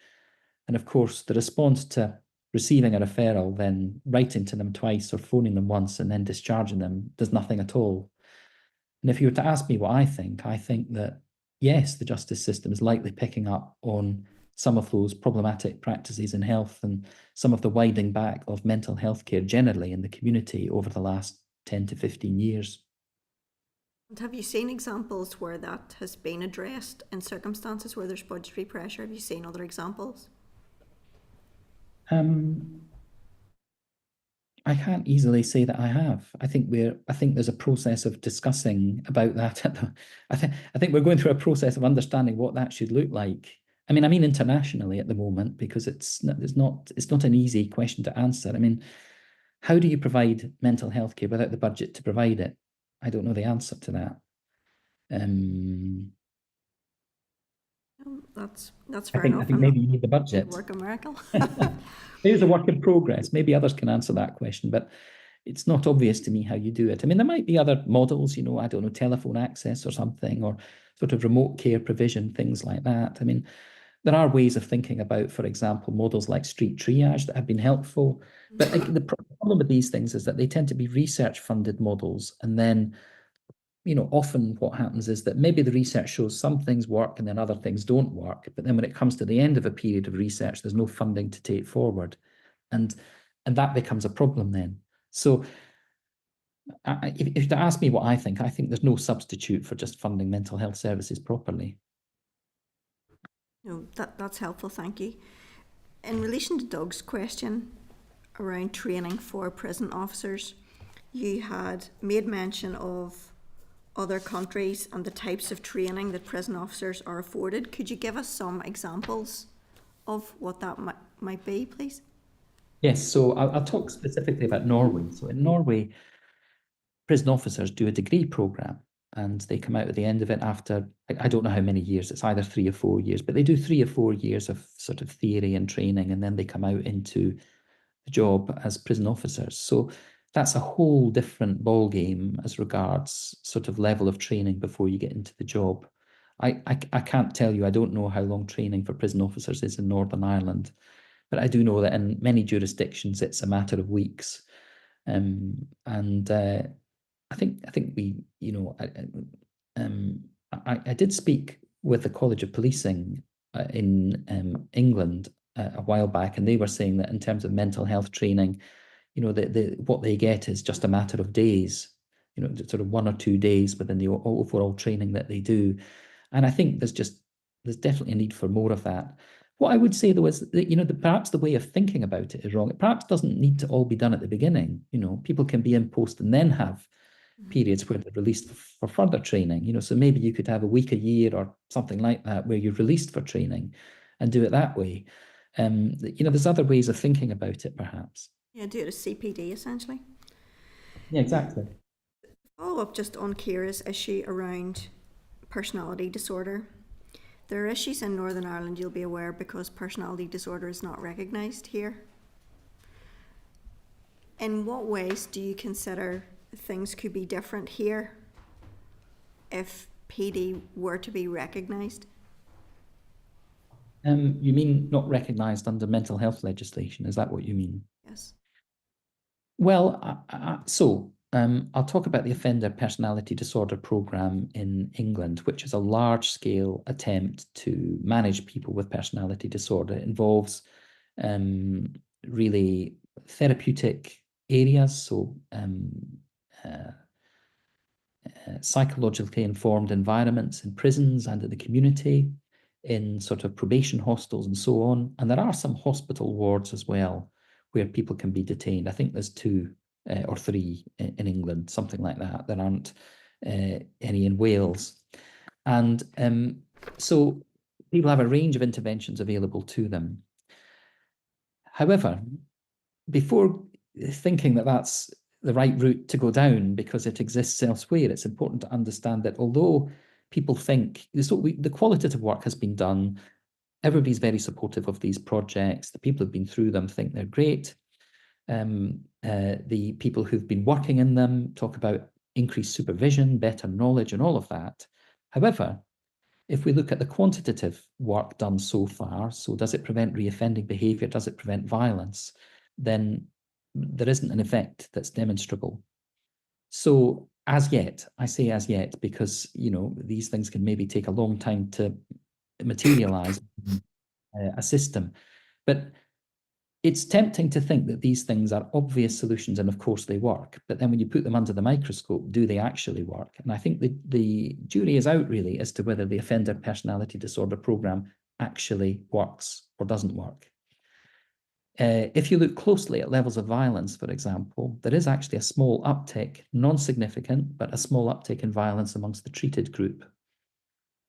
And of course, the response to receiving a referral, then writing to them twice or phoning them once and then discharging them does nothing at all. And if you were to ask me what I think that yes, the justice system is likely picking up on some of those problematic practices in health and some of the winding back of mental health care generally in the community over the last 10 to 15 years. And have you seen examples where that has been addressed in circumstances where there's budgetary pressure? Have you seen other examples? I can't easily say that I have. I think there's a process of discussing about that. I think we're going through a process of understanding what that should look like. I mean internationally at the moment, because it's not an easy question to answer. I mean, how do you provide mental health care without the budget to provide it? I don't know the answer to that. That's fair enough. I think maybe you need the budget. Work a miracle. There's a work in progress. Maybe others can answer that question, but it's not obvious to me how you do it. I mean, there might be other models, I don't know, telephone access or something, or sort of remote care provision, things like that. I mean, there are ways of thinking about, for example, models like street triage that have been helpful. But the problem with these things is that they tend to be research-funded models, and then often what happens is that maybe the research shows some things work and then other things don't work. But then when it comes to the end of a period of research, there's no funding to take forward. And that becomes a problem then. So if to ask me what I think there's no substitute for just funding mental health services properly. No, that's helpful, thank you. In relation to Doug's question around training for prison officers, you had made mention of other countries and the types of training that prison officers are afforded. Could you give us some examples of what that might be, please? Yes, so I'll talk specifically about Norway. So in Norway, prison officers do a degree program, and they come out at the end of it after, I don't know how many years, it's either 3 or 4 years, but they do 3 or 4 years of sort of theory and training, and then they come out into the job as prison officers. So that's a whole different ballgame as regards sort of level of training before you get into the job. I can't tell you, I don't know how long training for prison officers is in Northern Ireland, but I do know that in many jurisdictions it's a matter of weeks. I think we, I did speak with the College of Policing in England a while back, and they were saying that in terms of mental health training, what they get is just a matter of days, sort of 1 or 2 days within the overall training that they do. And I think there's definitely a need for more of that. What I would say though is that, perhaps the way of thinking about it is wrong. It perhaps doesn't need to all be done at the beginning. People can be in post and then have periods where they're released for further training. So maybe you could have a week a year or something like that where you're released for training and do it that way. There's other ways of thinking about it, perhaps. Yeah, do it as CPD, essentially. Yeah, exactly. Follow up just on Ciara's issue around personality disorder. There are issues in Northern Ireland, you'll be aware, because personality disorder is not recognised here. In what ways do you consider things could be different here if PD were to be recognised? You mean not recognised under mental health legislation? Is that what you mean? Yes. Well, I'll talk about the Offender Personality Disorder Programme in England, which is a large-scale attempt to manage people with personality disorder. It involves really therapeutic areas, so psychologically informed environments in prisons and in the community, in sort of probation hostels and so on. And there are some hospital wards as well where people can be detained. I think there's 2 or 3 in England, something like that. There aren't any in Wales. And so people have a range of interventions available to them. However, before thinking that that's the right route to go down because it exists elsewhere, it's important to understand that although people think, the qualitative work has been done, everybody's very supportive of these projects, the people who've been through them think they're great, the people who've been working in them talk about increased supervision, better knowledge, and all of that. However, if we look at the quantitative work done so far, so does it prevent reoffending behaviour, does it prevent violence, then there isn't an effect that's demonstrable. So as yet, I say as yet, because these things can maybe take a long time to materialise a system. But it's tempting to think that these things are obvious solutions, and of course they work. But then when you put them under the microscope, do they actually work? And I think the jury is out really as to whether the Offender Personality Disorder Programme actually works or doesn't work. If you look closely at levels of violence, for example, there is actually a small uptick, non-significant, but a small uptick in violence amongst the treated group.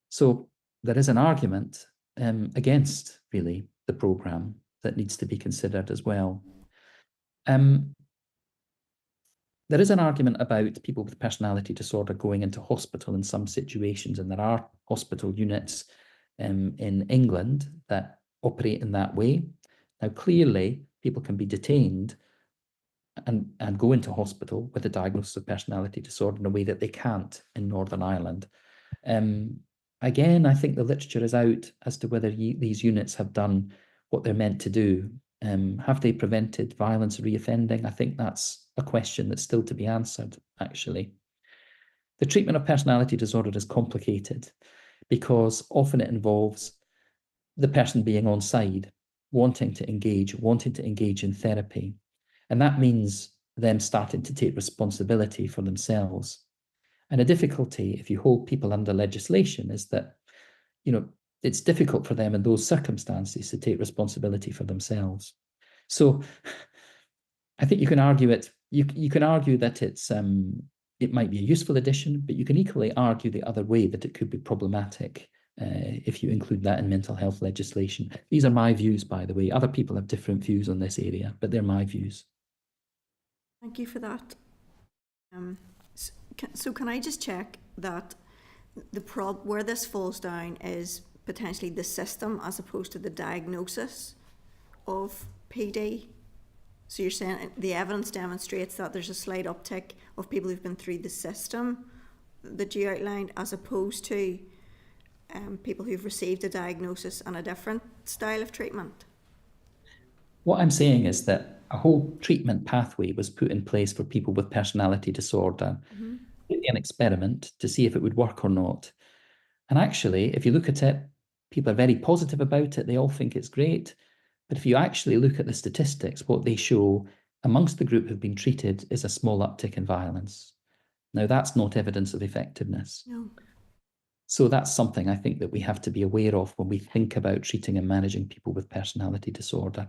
So there is an argument against, really, the programme that needs to be considered as well. There is an argument about people with personality disorder going into hospital in some situations, and there are hospital units in England that operate in that way. Now, clearly, people can be detained and go into hospital with a diagnosis of personality disorder in a way that they can't in Northern Ireland. Again, I think the literature is out as to whether these units have done what they're meant to do. Have they prevented violence or reoffending? I think that's a question that's still to be answered, actually. The treatment of personality disorder is complicated because often it involves the person being on side, wanting to engage in therapy. And that means them starting to take responsibility for themselves. And a difficulty, if you hold people under legislation, is that, it's difficult for them in those circumstances to take responsibility for themselves. So I think you can argue it. You can argue that it might be a useful addition, but you can equally argue the other way, that it could be problematic if you include that in mental health legislation. These are my views, by the way. Other people have different views on this area, but they're my views. Thank you for that. So can I just check that where this falls down is potentially the system as opposed to the diagnosis of PD? So you're saying the evidence demonstrates that there's a slight uptick of people who've been through the system that you outlined, as opposed to people who've received a diagnosis and a different style of treatment? What I'm saying is that a whole treatment pathway was put in place for people with personality disorder, an experiment to see if it would work or not. And actually, if you look at it, people are very positive about it. They all think it's great. But if you actually look at the statistics, what they show amongst the group who've been treated is a small uptick in violence. Now, that's not evidence of effectiveness. No. So that's something I think that we have to be aware of when we think about treating and managing people with personality disorder.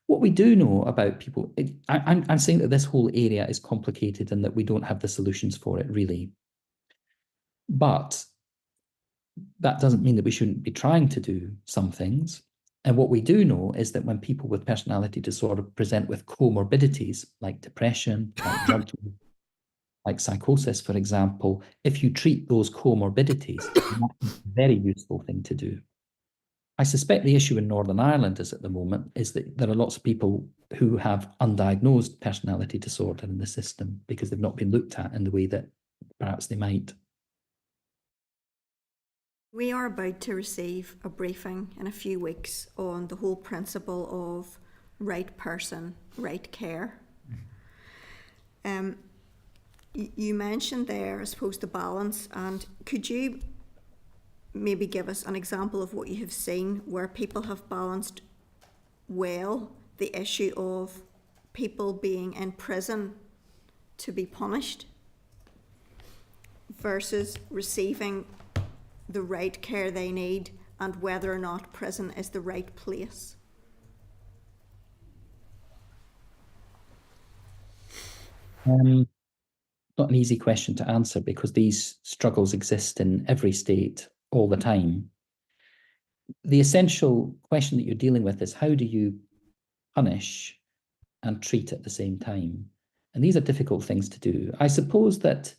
What we do know about people, I'm saying that this whole area is complicated and that we don't have the solutions for it, really. But that doesn't mean that we shouldn't be trying to do some things. And what we do know is that when people with personality disorder present with comorbidities like depression, like drug use, like psychosis, for example, if you treat those comorbidities, that's a very useful thing to do. I suspect the issue in Northern Ireland at the moment is that there are lots of people who have undiagnosed personality disorder in the system because they've not been looked at in the way that perhaps they might. We are about to receive a briefing in a few weeks on the whole principle of right person, right care. You mentioned there, I suppose, the balance, and could you maybe give us an example of what you have seen where people have balanced well the issue of people being in prison to be punished versus receiving the right care they need, and whether or not prison is the right place? Not an easy question to answer because these struggles exist in every state all the time. The essential question that you're dealing with is how do you punish and treat at the same time? And these are difficult things to do. I suppose that,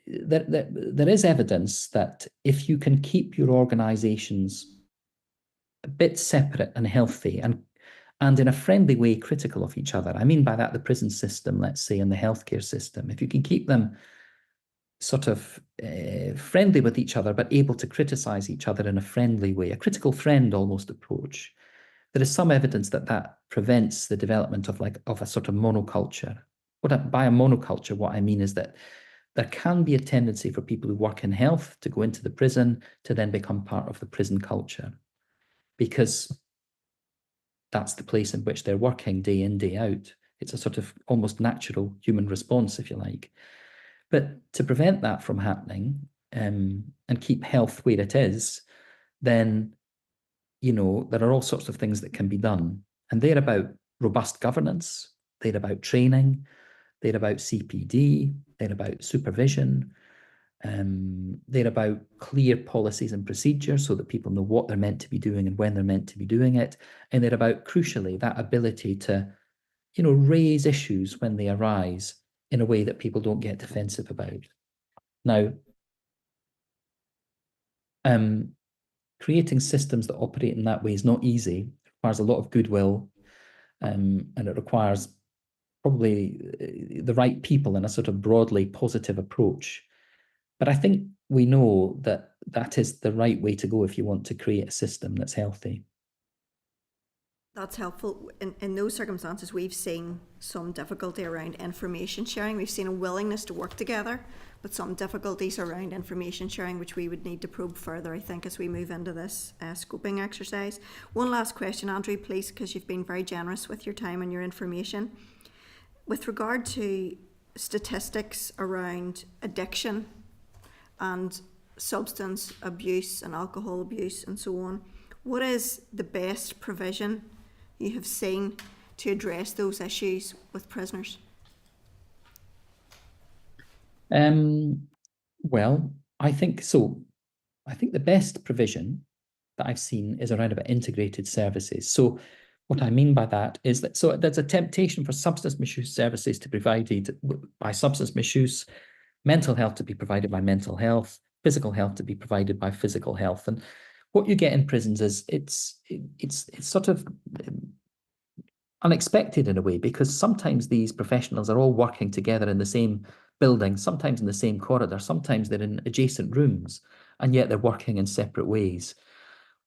there is evidence that if you can keep your organizations a bit separate and healthy and in a friendly way critical of each other. I mean by that the prison system, let's say, and the healthcare system. If you can keep them sort of friendly with each other, but able to criticize each other in a friendly way, a critical friend almost approach, there is some evidence that that prevents the development of a sort of monoculture. By a monoculture, what I mean is that there can be a tendency for people who work in health to go into the prison to then become part of the prison culture, because that's the place in which they're working day in, day out. It's a sort of almost natural human response, if you like. But to prevent that from happening and keep health where it is, then, there are all sorts of things that can be done. And they're about robust governance, they're about training, they're about CPD, they're about supervision, they're about clear policies and procedures so that people know what they're meant to be doing and when they're meant to be doing it. And they're about, crucially, that ability to, raise issues when they arise in a way that people don't get defensive about. Now, creating systems that operate in that way is not easy. It requires a lot of goodwill, and it requires probably the right people and a sort of broadly positive approach. But I think we know that that is the right way to go if you want to create a system that's healthy. That's helpful. In those circumstances, we've seen some difficulty around information sharing. We've seen a willingness to work together, but some difficulties around information sharing, which we would need to probe further, I think, as we move into this scoping exercise. One last question, Andrew, please, because you've been very generous with your time and your information. With regard to statistics around addiction and substance abuse and alcohol abuse and so on, what is the best provision you have seen to address those issues with prisoners? Well, I think so. I think the best provision that I've seen is around about integrated services. So what I mean by that is that, so there's a temptation for substance misuse services to be provided by substance misuse, mental health to be provided by mental health, physical health to be provided by physical health. And what you get in prisons is it's sort of unexpected in a way, because sometimes these professionals are all working together in the same building, sometimes in the same corridor, sometimes they're in adjacent rooms, and yet they're working in separate ways.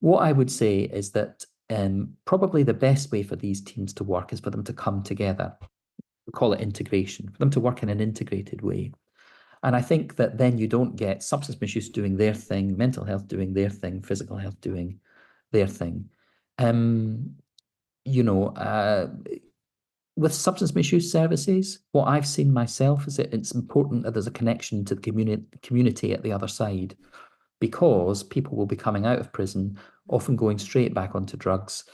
What I would say is that probably the best way for these teams to work is for them to come together. We call it integration, for them to work in an integrated way. And I think that then you don't get substance misuse doing their thing, mental health doing their thing, physical health doing their thing. With substance misuse services, what I've seen myself is that it's important that there's a connection to the community at the other side, because people will be coming out of prison, often going straight back onto drugs,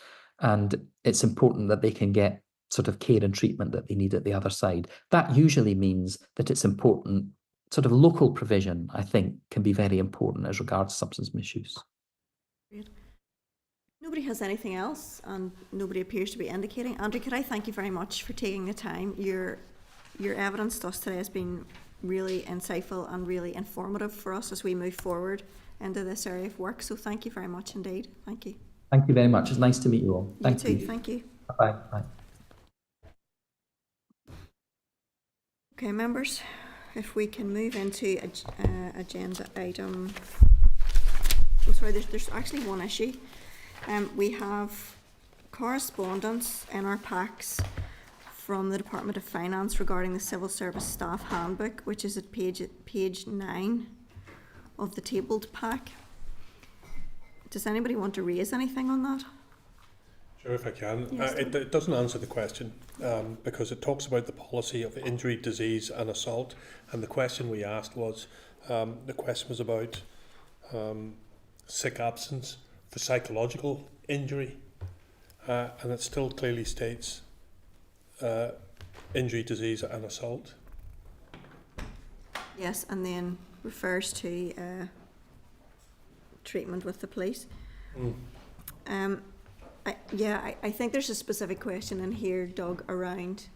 and it's important that they can get sort of care and treatment that they need at the other side. That usually means that it's important, sort of local provision, I think, can be very important as regards substance misuse. Great. Nobody has anything else, and nobody appears to be indicating. Andrew, could I thank you very much for taking the time? Your evidence to us today has been really insightful and really informative for us as we move forward into this area of work. So thank you very much indeed. Thank you. Thank you very much. It's nice to meet you all. Thank you. You too. Thank you. Bye. Bye. Okay, members, if we can move into agenda item. Oh, sorry, there's actually one issue. We have correspondence in our packs from the Department of Finance regarding the Civil Service Staff Handbook, which is at page 9 of the tabled pack. Does anybody want to raise anything on that? Sure, if I can. Yes, It doesn't answer the question because it talks about the policy of injury, disease and assault, and the question we asked was, about sick absence for psychological injury, and it still clearly states injury, disease and assault. Yes, and then refers to treatment with the police. I think there's a specific question in here, Doug, around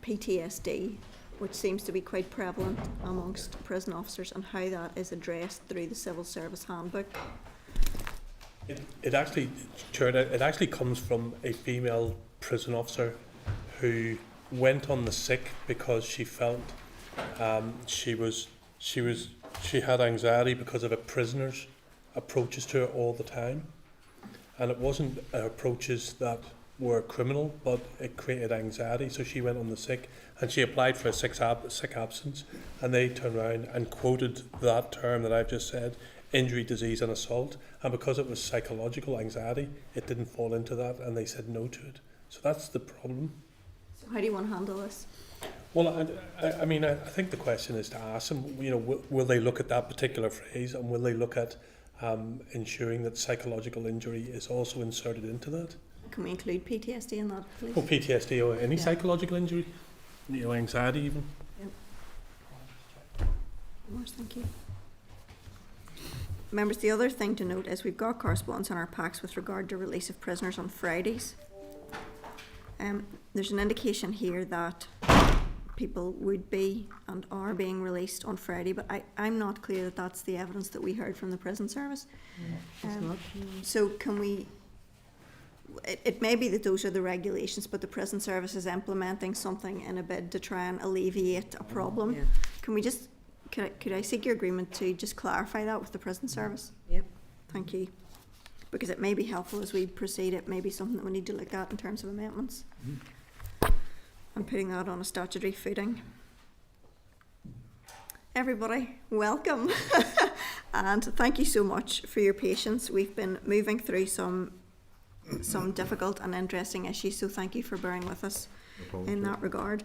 PTSD, which seems to be quite prevalent amongst prison officers, and how that is addressed through the Civil Service Handbook. It actually comes from a female prison officer who went on the sick because she felt she had anxiety because of a prisoner's approaches to her all the time, and it wasn't approaches that were criminal, but it created anxiety. So she went on the sick, and she applied for a sick absence, and they turned around and quoted that term that I've just said, injury, disease and assault, and because it was psychological anxiety, it didn't fall into that, and they said no to it. So that's the problem. So how do you want to handle this? Well, I think the question is to ask them, will they look at that particular phrase, and will they look at ensuring that psychological injury is also inserted into that? Can we include PTSD in that, please? Or PTSD or any psychological injury, anxiety even. Yep. Thank you. Members, the other thing to note is we've got correspondence in our packs with regard to release of prisoners on Fridays. There's an indication here that people would be and are being released on Friday, but I'm not clear that that's the evidence that we heard from the prison service. So can we, it may be that those are the regulations, but the prison service is implementing something in a bid to try and alleviate a problem. Yeah. Can we just, could I seek your agreement to just clarify that with the prison service? Yep. Thank you. Because it may be helpful as we proceed. It may be something that we need to look at in terms of amendments. And putting that on a statutory footing. Everybody, welcome. And thank you so much for your patience. We've been moving through some difficult and interesting issues, so thank you for bearing with us in that regard.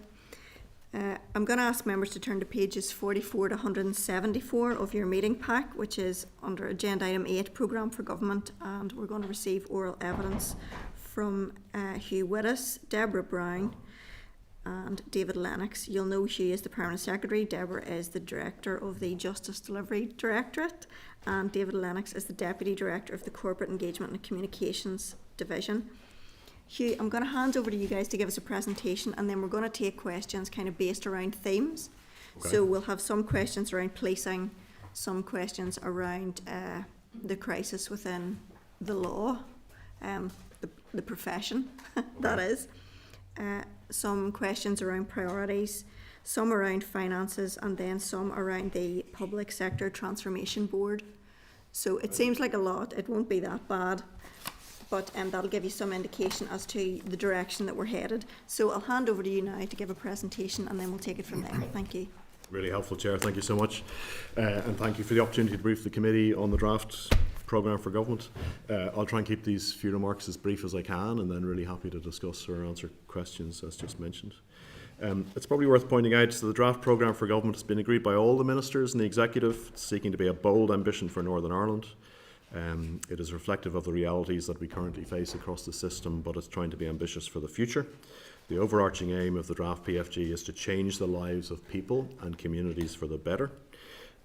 I'm going to ask members to turn to pages 44 to 174 of your meeting pack, which is under agenda item 8, Programme for Government, and we're going to receive oral evidence from Hugh Wittes, Deborah Brown and David Lennox. You'll know Hugh is the Permanent Secretary, Deborah is the Director of the Justice Delivery Directorate, and David Lennox is the Deputy Director of the Corporate Engagement and Communications Division. Hugh, I'm going to hand over to you guys to give us a presentation, and then we're going to take questions kind of based around themes. Okay. So we'll have some questions around policing, some questions around the crisis within the law, the profession, that is. Some questions around priorities, some around finances, and then some around the Public Sector Transformation Board. So it seems like a lot. It won't be that bad. But that'll give you some indication as to the direction that we're headed. So I'll hand over to you now to give a presentation, and then we'll take it from there. Thank you. Really helpful, Chair. Thank you so much. And thank you for the opportunity to brief the committee on the draft programme for government. I'll try and keep these few remarks as brief as I can, and then really happy to discuss or answer questions as just mentioned. It's probably worth pointing out that the draft programme for government has been agreed by all the ministers in the executive, seeking to be a bold ambition for Northern Ireland. It is reflective of the realities that we currently face across the system, but it's trying to be ambitious for the future. The overarching aim of the draft PFG is to change the lives of people and communities for the better.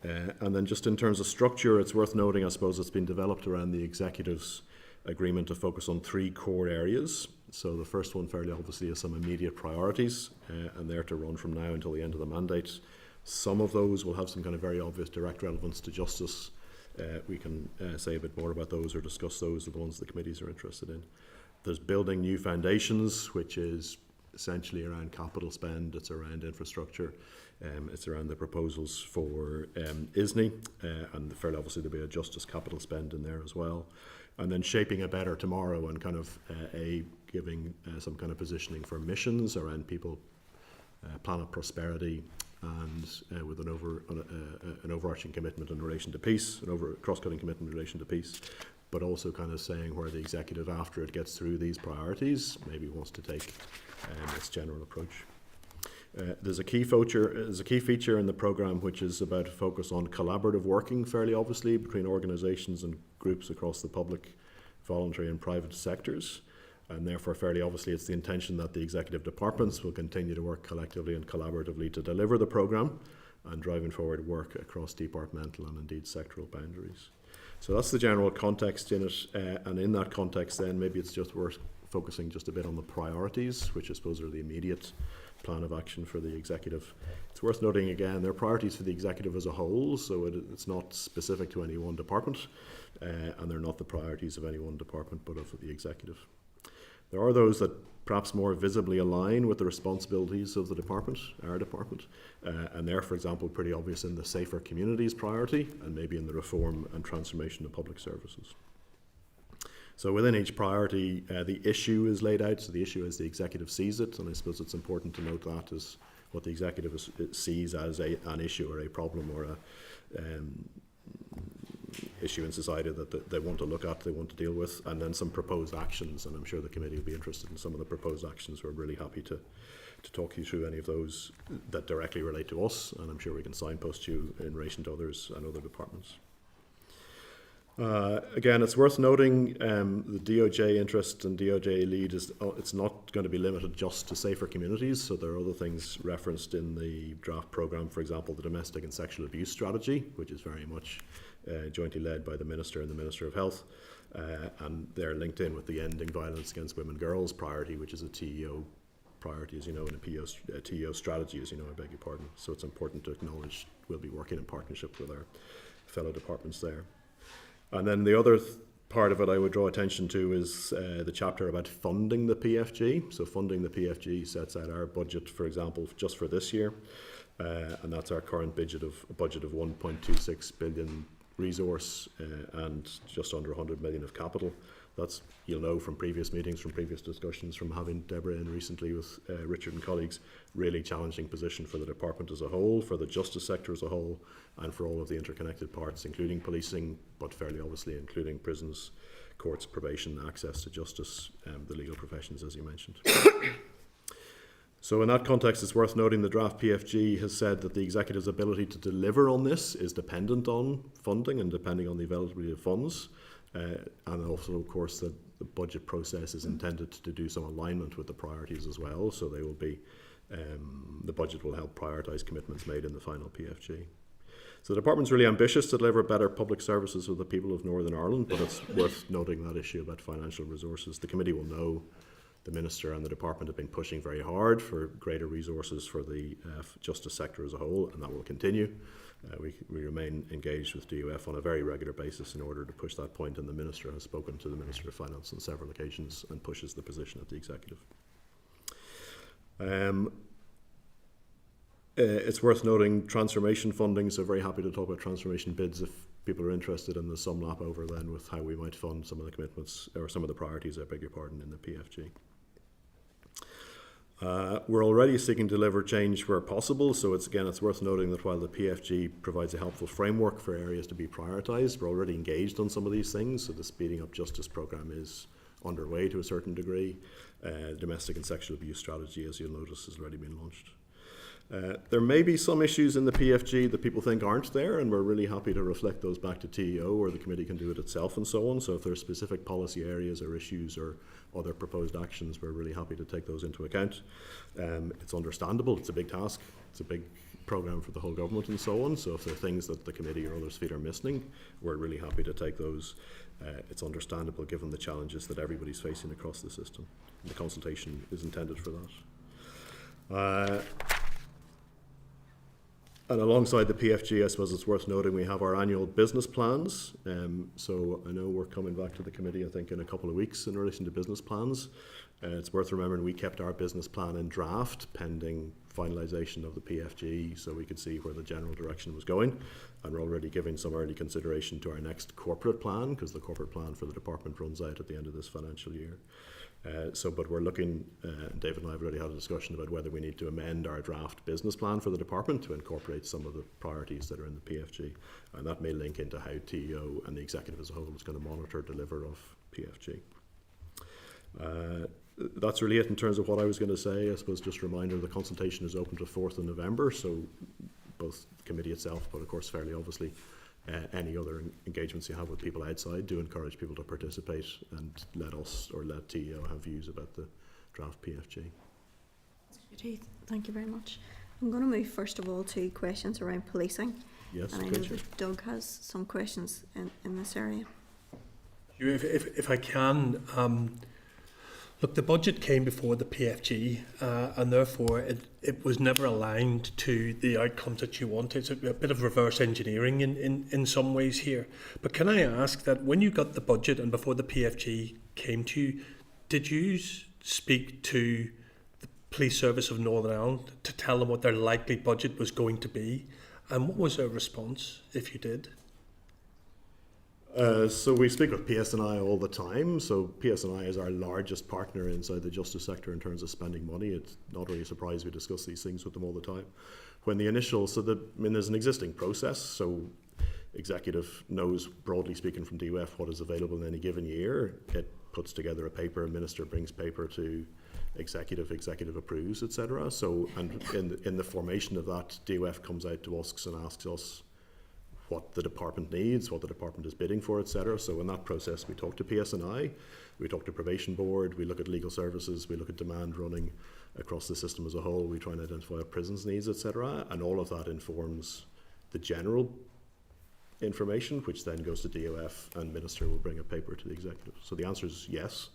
And then just in terms of structure, it's worth noting, I suppose, it's been developed around the executive's agreement to focus on 3 core areas. So the first one, fairly obviously, is some immediate priorities, and they're to run from now until the end of the mandate. Some of those will have some kind of very obvious direct relevance to justice. We can say a bit more about those or discuss those are the ones the committees are interested in. There's building new foundations, which is essentially around capital spend, it's around infrastructure, it's around the proposals for ISNI, and fairly obviously there'll be a justice capital spend in there as well. And then shaping a better tomorrow and kind of giving some kind of positioning for missions around people, planet prosperity, and with an overarching commitment in relation to peace, cross-cutting commitment in relation to peace, but also kind of saying where the executive, after it gets through these priorities, maybe wants to take its general approach. There's a key feature in the programme which is about a focus on collaborative working, fairly obviously, between organisations and groups across the public, voluntary and private sectors. And therefore, fairly obviously, it's the intention that the executive departments will continue to work collectively and collaboratively to deliver the programme and driving forward work across departmental and indeed sectoral boundaries. So that's the general context in it. And in that context, then, maybe it's just worth focusing just a bit on the priorities, which I suppose are the immediate plan of action for the executive. It's worth noting again, they're priorities for the executive as a whole, so it's not specific to any one department, and they're not the priorities of any one department, but of the executive. There are those that perhaps more visibly align with the responsibilities of the department, our department, and they're, for example, pretty obvious in the safer communities priority and maybe in the reform and transformation of public services. So within each priority, the issue is laid out, so the issue as the executive sees it, and I suppose it's important to note that as what the executive sees as an issue or a problem or a issue in society that they want to look at, they want to deal with, and then some proposed actions, and I'm sure the committee will be interested in some of the proposed actions. We're really happy to talk you through any of those that directly relate to us, and I'm sure we can signpost you in relation to others and other departments. Again, it's worth noting the DOJ interest and DOJ lead it's not going to be limited just to safer communities, so there are other things referenced in the draft programme, for example, the domestic and sexual abuse strategy, which is very much jointly led by the Minister and the Minister of Health, and they're linked in with the Ending Violence Against Women and Girls priority, which is a TEO priority, as you know, and a TEO strategy, as you know, I beg your pardon. So it's important to acknowledge we'll be working in partnership with our fellow departments there. And then the other part of it I would draw attention to is the chapter about funding the PFG. So funding the PFG sets out our budget, for example, just for this year, and that's our current budget of 1.26 billion resource and just under 100 million of capital. That's, you'll know from previous meetings, from previous discussions, from having Deborah in recently with Richard and colleagues, really challenging position for the department as a whole, for the justice sector as a whole, and for all of the interconnected parts, including policing, but fairly obviously including prisons, courts, probation, access to justice, the legal professions, as you mentioned. So in that context, it's worth noting the draft PFG has said that the executive's ability to deliver on this is dependent on funding and depending on the availability of funds. And also, of course, the budget process is intended to do some alignment with the priorities as well. So they will be, the budget will help prioritise commitments made in the final PFG. So the department's really ambitious to deliver better public services for the people of Northern Ireland, but it's worth noting that issue about financial resources. The committee will know the Minister and the department have been pushing very hard for greater resources for the justice sector as a whole, and that will continue. We remain engaged with DUF on a very regular basis in order to push that point, and the Minister has spoken to the Minister of Finance on several occasions and pushes the position of the executive. It's worth noting transformation funding, so very happy to talk about transformation bids if people are interested in the some lap over then with how we might fund some of the commitments or some of the priorities, I beg your pardon, in the PFG. We're already seeking to deliver change where possible, so it's worth noting that while the PFG provides a helpful framework for areas to be prioritised, we're already engaged on some of these things, so the Speeding Up Justice programme is underway to a certain degree. Domestic and sexual abuse strategy, as you'll notice, has already been launched. There may be some issues in the PFG that people think aren't there, and we're really happy to reflect those back to TEO, or the committee can do it itself and so on. So if there are specific policy areas or issues or other proposed actions, we're really happy to take those into account. It's understandable, it's a big task, it's a big programme for the whole government and so on. So if there are things that the committee or others feel are missing, we're really happy to take those. It's understandable given the challenges that everybody's facing across the system. The consultation is intended for that. And alongside the PFG, I suppose it's worth noting we have our annual business plans. So I know we're coming back to the committee, I think, in a couple of weeks in relation to business plans. It's worth remembering we kept our business plan in draft pending finalisation of the PFG, so we could see where the general direction was going. And we're already giving some early consideration to our next corporate plan, because the corporate plan for the department runs out at the end of this financial year. But we're looking, David and I have already had a discussion about whether we need to amend our draft business plan for the department to incorporate some of the priorities that are in the PFG. And that may link into how TEO and the executive as a whole is going to monitor deliver of PFG. That's really it in terms of what I was going to say. I suppose just a reminder, the consultation is open to 4th of November, so both the committee itself, but of course fairly obviously any other engagements you have with people outside, do encourage people to participate and let us or let TEO have views about the draft PFG. Thank you very much. I'm going to move first of all to questions around policing. Yes, and I know that Doug has some questions in this area. If I can, look, the budget came before the PFG, and therefore it was never aligned to the outcomes that you wanted. It's a bit of reverse engineering in some ways here. But can I ask that when you got the budget and before the PFG came to you, did you speak to the Police Service of Northern Ireland to tell them what their likely budget was going to be? And what was their response, if you did? So we speak with PSNI all the time. So PSNI is our largest partner inside the justice sector in terms of spending money. It's not really a surprise we discuss these things with them all the time. When the initial, there's an existing process. So executive knows, broadly speaking, from DUF what is available in any given year. It puts together a paper, a minister brings paper to executive approves, etc. So, and in the formation of that, DUF comes out to us and asks us what the department needs, what the department is bidding for, etc. So in that process, we talk to PSNI, we talk to Probation Board, we look at legal services, we look at demand running across the system as a whole, we try and identify what prisons needs, etc. And all of that informs the general information, which then goes to DOF, and Minister will bring a paper to the executive. So the answer is yes.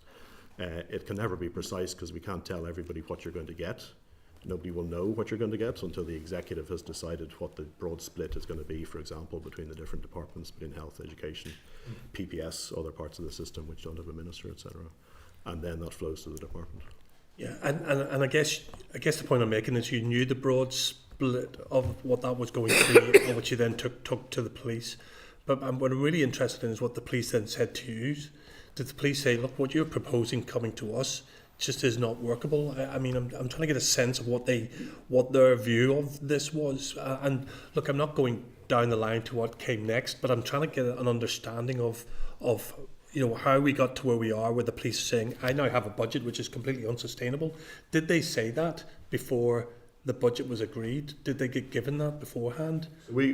It can never be precise because we can't tell everybody what you're going to get. Nobody will know what you're going to get until the executive has decided what the broad split is going to be, for example, between the different departments, between health, education, PPS, other parts of the system which don't have a minister, etc. And then that flows to the department. Yeah, and I guess the point I'm making is you knew the broad split of what that was going to be, and what you then took to the police. But what I'm really interested in is what the police then said to you. Did the police say, look, what you're proposing coming to us just is not workable? I mean, I'm trying to get a sense of what their view of this was. And look, I'm not going down the line to what came next, but I'm trying to get an understanding of how we got to where we are, where the police are saying, I now have a budget which is completely unsustainable. Did they say that before the budget was agreed? Did they get given that beforehand? We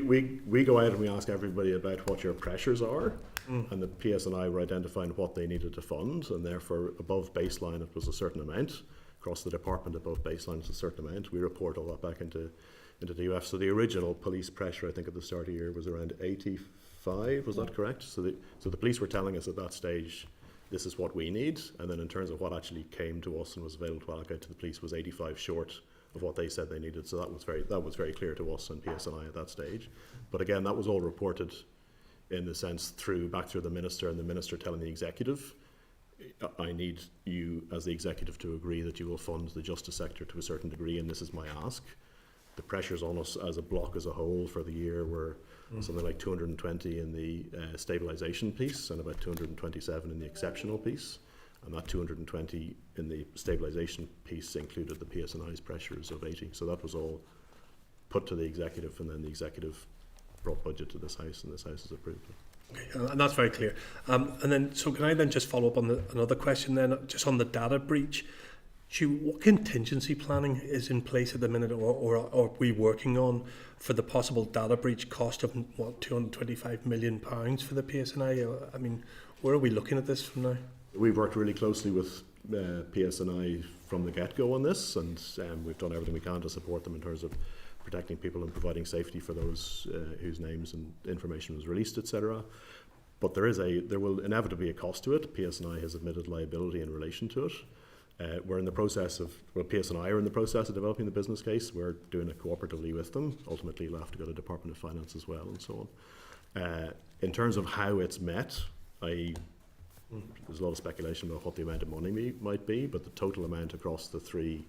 go out and we ask everybody about what your pressures are. And the PSNI were identifying what they needed to fund, and therefore above baseline it was a certain amount. Across the department above baseline is a certain amount. We report all that back into DUF. So the original police pressure, I think at the start of the year, was around 85, was that correct? So the police were telling us at that stage, this is what we need, and then in terms of what actually came to us and was available to allocate to the police was 85 short of what they said they needed. So that was very clear to us and PSNI at that stage. But again, that was all reported in the sense back through the minister, and the minister telling the executive, I need you as the executive to agree that you will fund the justice sector to a certain degree, and this is my ask. The pressures on us as a block as a whole for the year were something like 220 in the stabilisation piece and about 227 in the exceptional piece, and that 220 in the stabilisation piece included the PSNI's pressures of 80. So that was all put to the executive, and then the executive brought budget to this House, and this House has approved it. Okay, and that's very clear. And then, so can I then just follow up on another question then, just on the data breach? What contingency planning is in place at the minute, or are we working on for the possible data breach cost of, £225 million for the PSNI? I mean, where are we looking at this from now? We've worked really closely with PSNI from the get-go on this, and we've done everything we can to support them in terms of protecting people and providing safety for those whose names and information was released, etc. But there will inevitably be a cost to it. PSNI has admitted liability in relation to it. We're in the process of, well, PS&I are in the process of developing the business case. We're doing it cooperatively with them. Ultimately, we'll have to go to Department of Finance as well and so on. In terms of how it's met, there's a lot of speculation about what the amount of money might be, but the total amount across the three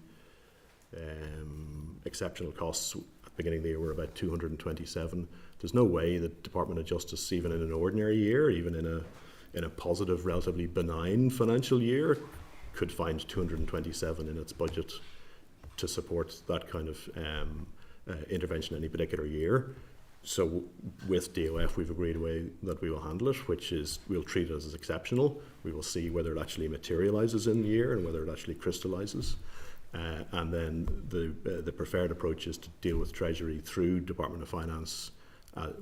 exceptional costs at the beginning of the year were about 227. There's no way that Department of Justice, even in an ordinary year, even in a positive, relatively benign financial year, could find 227 in its budget to support that kind of intervention in any particular year. So with DOF, we've agreed a way that we will handle it, which is we'll treat it as exceptional. We will see whether it actually materialises in the year and whether it actually crystallises. And then the preferred approach is to deal with Treasury through Department of Finance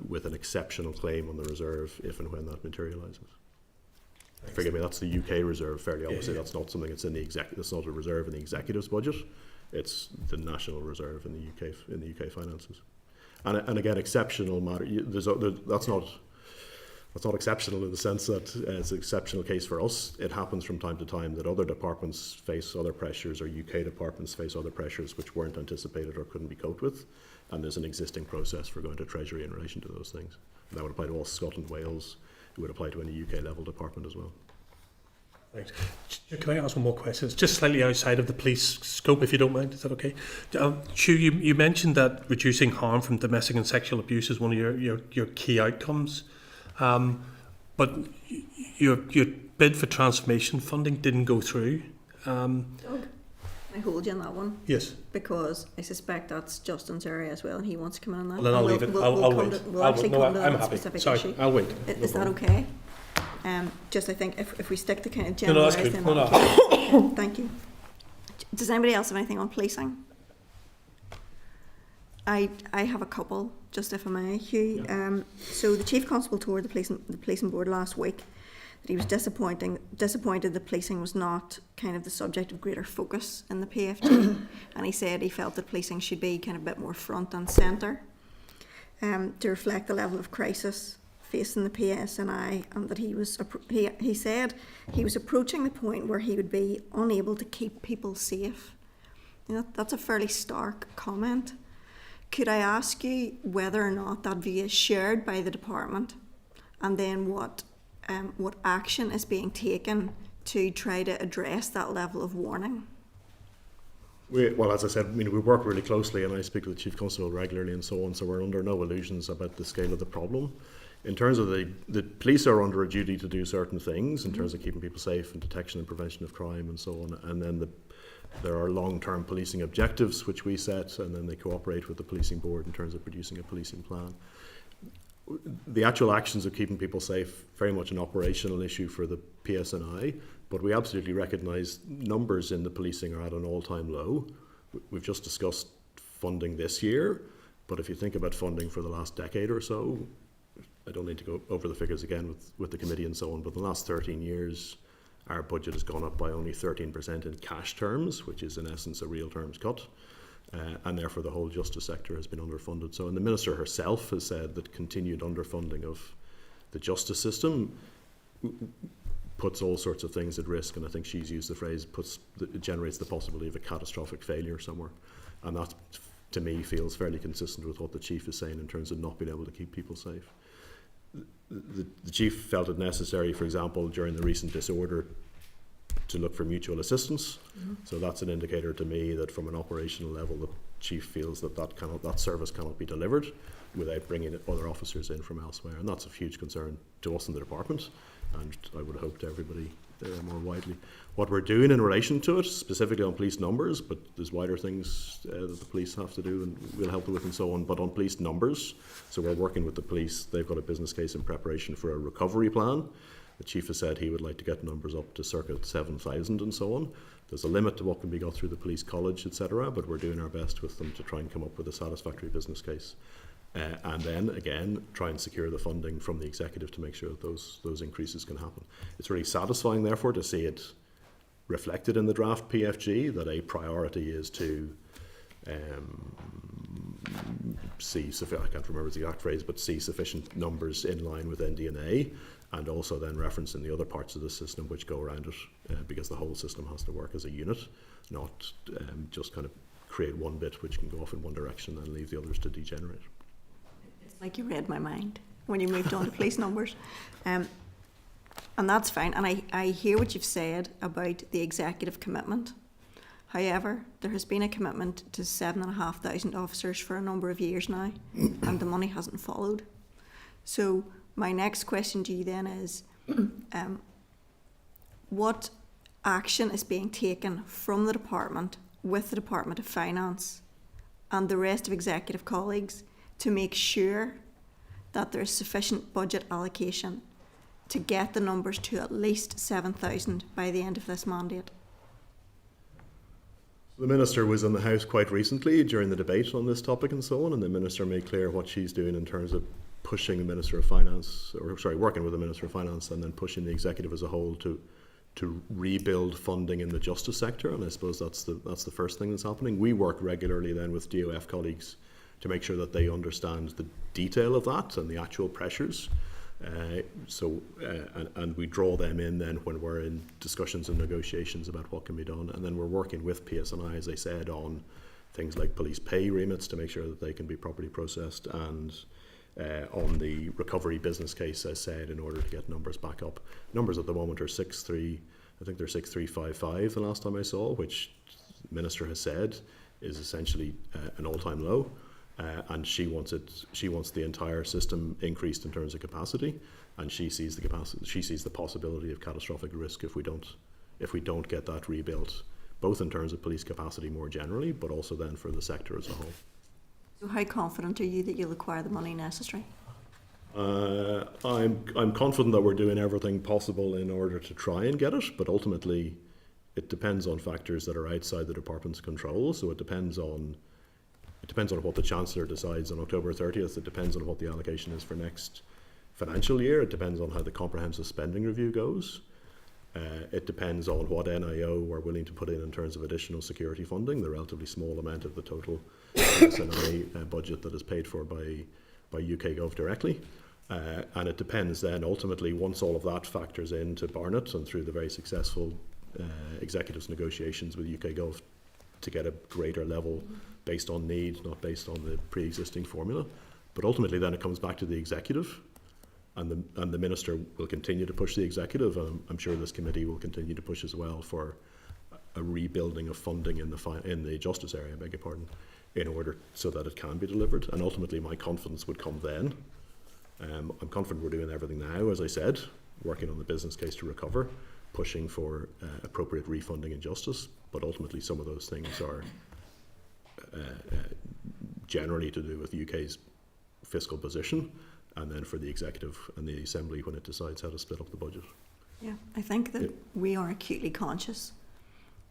with an exceptional claim on the reserve if and when that materialises. Forgive me, that's the UK reserve. Fairly obviously, that's not something that's in the that's not a reserve in the executive's budget. It's the national reserve in the UK finances. And again, exceptional matter. That's not exceptional in the sense that it's an exceptional case for us. It happens from time to time that other departments face other pressures, or UK departments face other pressures which weren't anticipated or couldn't be coped with. And there's an existing process for going to Treasury in relation to those things. And that would apply to all Scotland, Wales. It would apply to any UK level department as well. Thanks. Can I ask one more question? It's just slightly outside of the police scope, if you don't mind. Is that okay? Hugh, you mentioned that reducing harm from domestic and sexual abuse is one of your key outcomes. But your bid for transformation funding didn't go through. Doug, I hold you on that one. Yes. Because I suspect that's Justin's area as well, and he wants to come in on that. Well, then I'll leave it. I'll wait. We'll actually come to I'm that happy. specific Sorry, issue. I'll wait. Is that okay? Just I think if we stick to kind of generalised, that's then good. yeah, thank you. Does anybody else have anything on policing? I have a couple, just if I may, Hugh. Yeah. So the Chief Constable toured the policing board last week. That he was disappointed that policing was not kind of the subject of greater focus in the PFG, and he said he felt that policing should be kind of a bit more front and centre to reflect the level of crisis facing the PSNI, and that he said he was approaching the point where he would be unable to keep people safe. You know, that's a fairly stark comment. Could I ask you whether or not that view is shared by the department, and then what action is being taken to try to address that level of warning? Well, as I said, we work really closely, and I speak to the Chief Constable regularly and so on, so we're under no illusions about the scale of the problem. In terms of the police are under a duty to do certain things in terms of keeping people safe and detection and prevention of crime and so on, and then there are long-term policing objectives which we set, and then they cooperate with the policing board in terms of producing a policing plan. The actual actions of keeping people safe, very much an operational issue for the PSNI, but we absolutely recognise numbers in the policing are at an all-time low. We've just discussed funding this year, but if you think about funding for the last decade or so, I don't need to go over the figures again with the committee and so on, but the last 13 years, our budget has gone up by only 13% in cash terms, which is in essence a real terms cut. And therefore the whole justice sector has been underfunded. So, and the Minister herself has said that continued underfunding of the justice system puts all sorts of things at risk, and I think she's used the phrase, it generates the possibility of a catastrophic failure somewhere. And that, to me, feels fairly consistent with what the Chief is saying in terms of not being able to keep people safe. The Chief felt it necessary, for example, during the recent disorder, to look for mutual assistance. Mm-hmm. So that's an indicator to me that from an operational level, the Chief feels that service cannot be delivered without bringing other officers in from elsewhere. And that's of huge concern to us in the department, and I would hope to everybody more widely. What we're doing in relation to it, specifically on police numbers, but there's wider things that the police have to do and we'll help them with and so on, but on police numbers, so we're working with the police. They've got a business case in preparation for a recovery plan. The Chief has said he would like to get numbers up to circa 7,000 and so on. There's a limit to what can be got through the police college, etc., but we're doing our best with them to try and come up with a satisfactory business case. And then, again, try and secure the funding from the executive to make sure that those increases can happen. It's really satisfying, therefore, to see it reflected in the draft PFG that a priority is to see, I can't remember the exact phrase, but see sufficient numbers in line with NDNA, and also then referencing the other parts of the system which go around it, because the whole system has to work as a unit, not just kind of create one bit which can go off in one direction and leave the others to degenerate. It's like you read my mind when you moved on to police numbers. And that's fine. And I hear what you've said about the executive commitment. However, there has been a commitment to 7,500 officers for a number of years now, and the money hasn't followed. So my next question to you then is, what action is being taken from the department with the Department of Finance and the rest of executive colleagues to make sure that there is sufficient budget allocation to get the numbers to at least 7,000 by the end of this mandate? The Minister was in the House quite recently during the debate on this topic and so on, and the Minister made clear what she's doing in terms of pushing the Minister of Finance, working with the Minister of Finance and then pushing the Executive as a whole to rebuild funding in the justice sector, and I suppose that's the first thing that's happening. We work regularly then with DOF colleagues to make sure that they understand the detail of that and the actual pressures. And we draw them in then when we're in discussions and negotiations about what can be done, and then we're working with PSNI, as I said, on things like police pay remits to make sure that they can be properly processed, and on the recovery business case, as said, in order to get numbers back up. Numbers at the moment are 6,3, I think they're 6,355 the last time I saw, which the Minister has said is essentially an all-time low. And she wants the entire system increased in terms of capacity, and she sees the possibility of catastrophic risk if we don't get that rebuilt, both in terms of police capacity more generally, but also then for the sector as a whole. So how confident are you that you'll acquire the money necessary? I'm confident that we're doing everything possible in order to try and get it, but ultimately it depends on factors that are outside the department's control. So it depends on what the Chancellor decides on October 30th. It depends on what the allocation is for next financial year. It depends on how the comprehensive spending review goes. It depends on what NIO we're willing to put in terms of additional security funding, the relatively small amount of the total SNI budget that is paid for by UK Gov directly. And it depends then ultimately, once all of that factors into Barnett and through the very successful executives negotiations with UK Gov to get a greater level based on need, not based on the pre-existing formula. But ultimately then it comes back to the executive, and the Minister will continue to push the executive, and I'm sure this committee will continue to push as well for a rebuilding of funding in the justice area, I beg your pardon, in order so that it can be delivered. And ultimately my confidence would come then. I'm confident we're doing everything now, as I said, working on the business case to recover, pushing for appropriate refunding in justice, but ultimately some of those things are generally to do with the UK's fiscal position, and then for the executive and the Assembly when it decides how to split up the budget. Yeah, I think that we are acutely conscious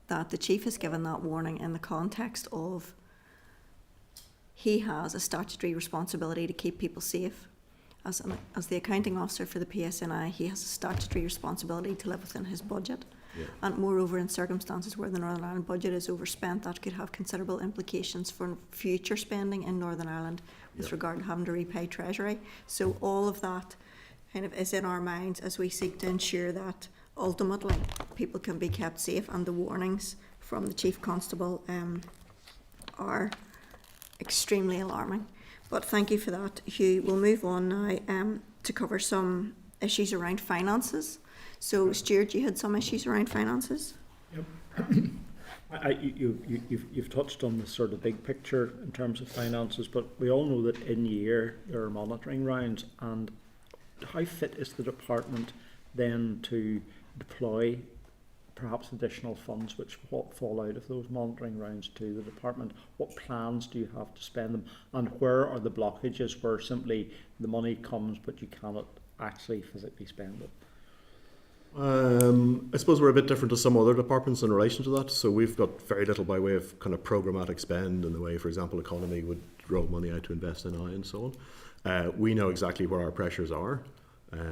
that the Chief has given that warning in the context of he has a statutory responsibility to keep people safe. As the accounting officer for the PSNI, he has a statutory responsibility to live within his budget. Yeah. And moreover, in circumstances where the Northern Ireland budget is overspent, that could have considerable implications for future spending in Northern Ireland with regard to having to repay Treasury. So all of that kind of is in our minds as we seek to ensure that ultimately people can be kept safe, and the warnings from the Chief Constable are extremely alarming. But thank you for that, Hugh. We'll move on now to cover some issues around finances. So, Stuart, you had some issues around finances? Yep. You've touched on the sort of big picture in terms of finances, but we all know that in year there are monitoring rounds, and how fit is the department then to deploy perhaps additional funds which fall out of those monitoring rounds to the department? What plans do you have to spend them, and where are the blockages where simply the money comes but you cannot actually physically spend it? I suppose we're a bit different to some other departments in relation to that. So we've got very little by way of kind of programmatic spend in the way, for example, economy would roll money out to invest in and so on. We know exactly where our pressures are.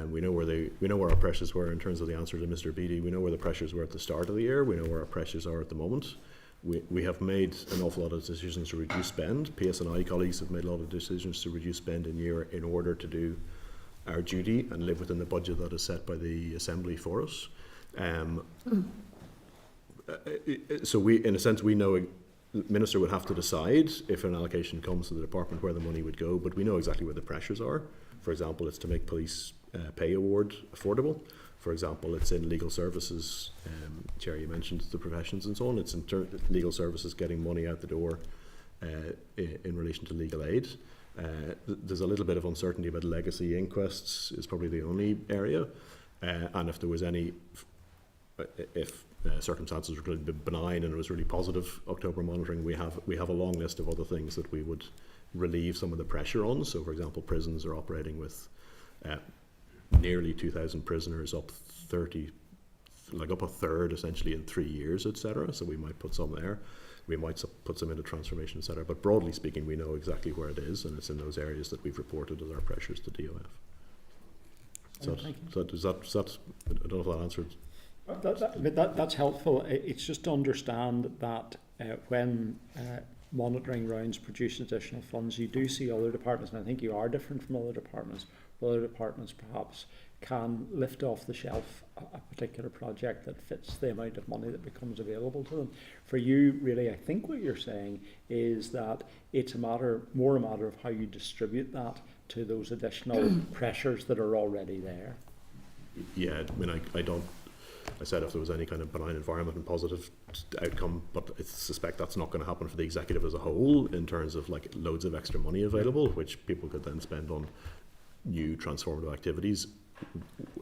We know where our pressures were in terms of the answer to Mr. Beattie. We know where the pressures were at the start of the year. We know where our pressures are at the moment. We have made an awful lot of decisions to reduce spend. PSNI colleagues have made a lot of decisions to reduce spend in year in order to do our duty and live within the budget that is set by the Assembly for us. So we, in a sense, we know the Minister would have to decide if an allocation comes to the department where the money would go, but we know exactly where the pressures are. For example, it's to make police pay award affordable. For example, it's in legal services. Chair, you mentioned the professions and so on. It's in legal services getting money out the door in relation to legal aid. There's a little bit of uncertainty about legacy inquests is probably the only area. And if there was any, if circumstances were really benign and it was really positive October monitoring, we have a long list of other things that we would relieve some of the pressure on. So, for example, prisons are operating with nearly 2,000 prisoners, up a third essentially in 3 years, etc. So we might put some there. We might put some into transformation, etc. But broadly speaking, we know exactly where it is, and it's in those areas that we've reported as our pressures to DOF. So does that? I don't know if that answered. That's helpful. It's just to understand that when monitoring rounds produce additional funds, you do see other departments, and I think you are different from other departments. Other departments perhaps can lift off the shelf a particular project that fits the amount of money that becomes available to them. For you, really, I think what you're saying is that it's more a matter of how you distribute that to those additional pressures that are already there. Yeah, I mean, I said if there was any kind of benign environment and positive outcome, but I suspect that's not going to happen for the executive as a whole in terms of like loads of extra money available, which people could then spend on new transformative activities.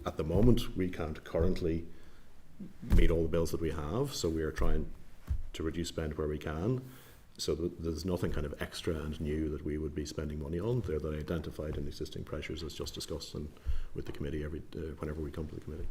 At the moment, we can't currently meet all the bills that we have, so we are trying to reduce spend where we can. So there's nothing kind of extra and new that we would be spending money on. They're the identified and existing pressures as just discussed and with the committee whenever we come to the committee.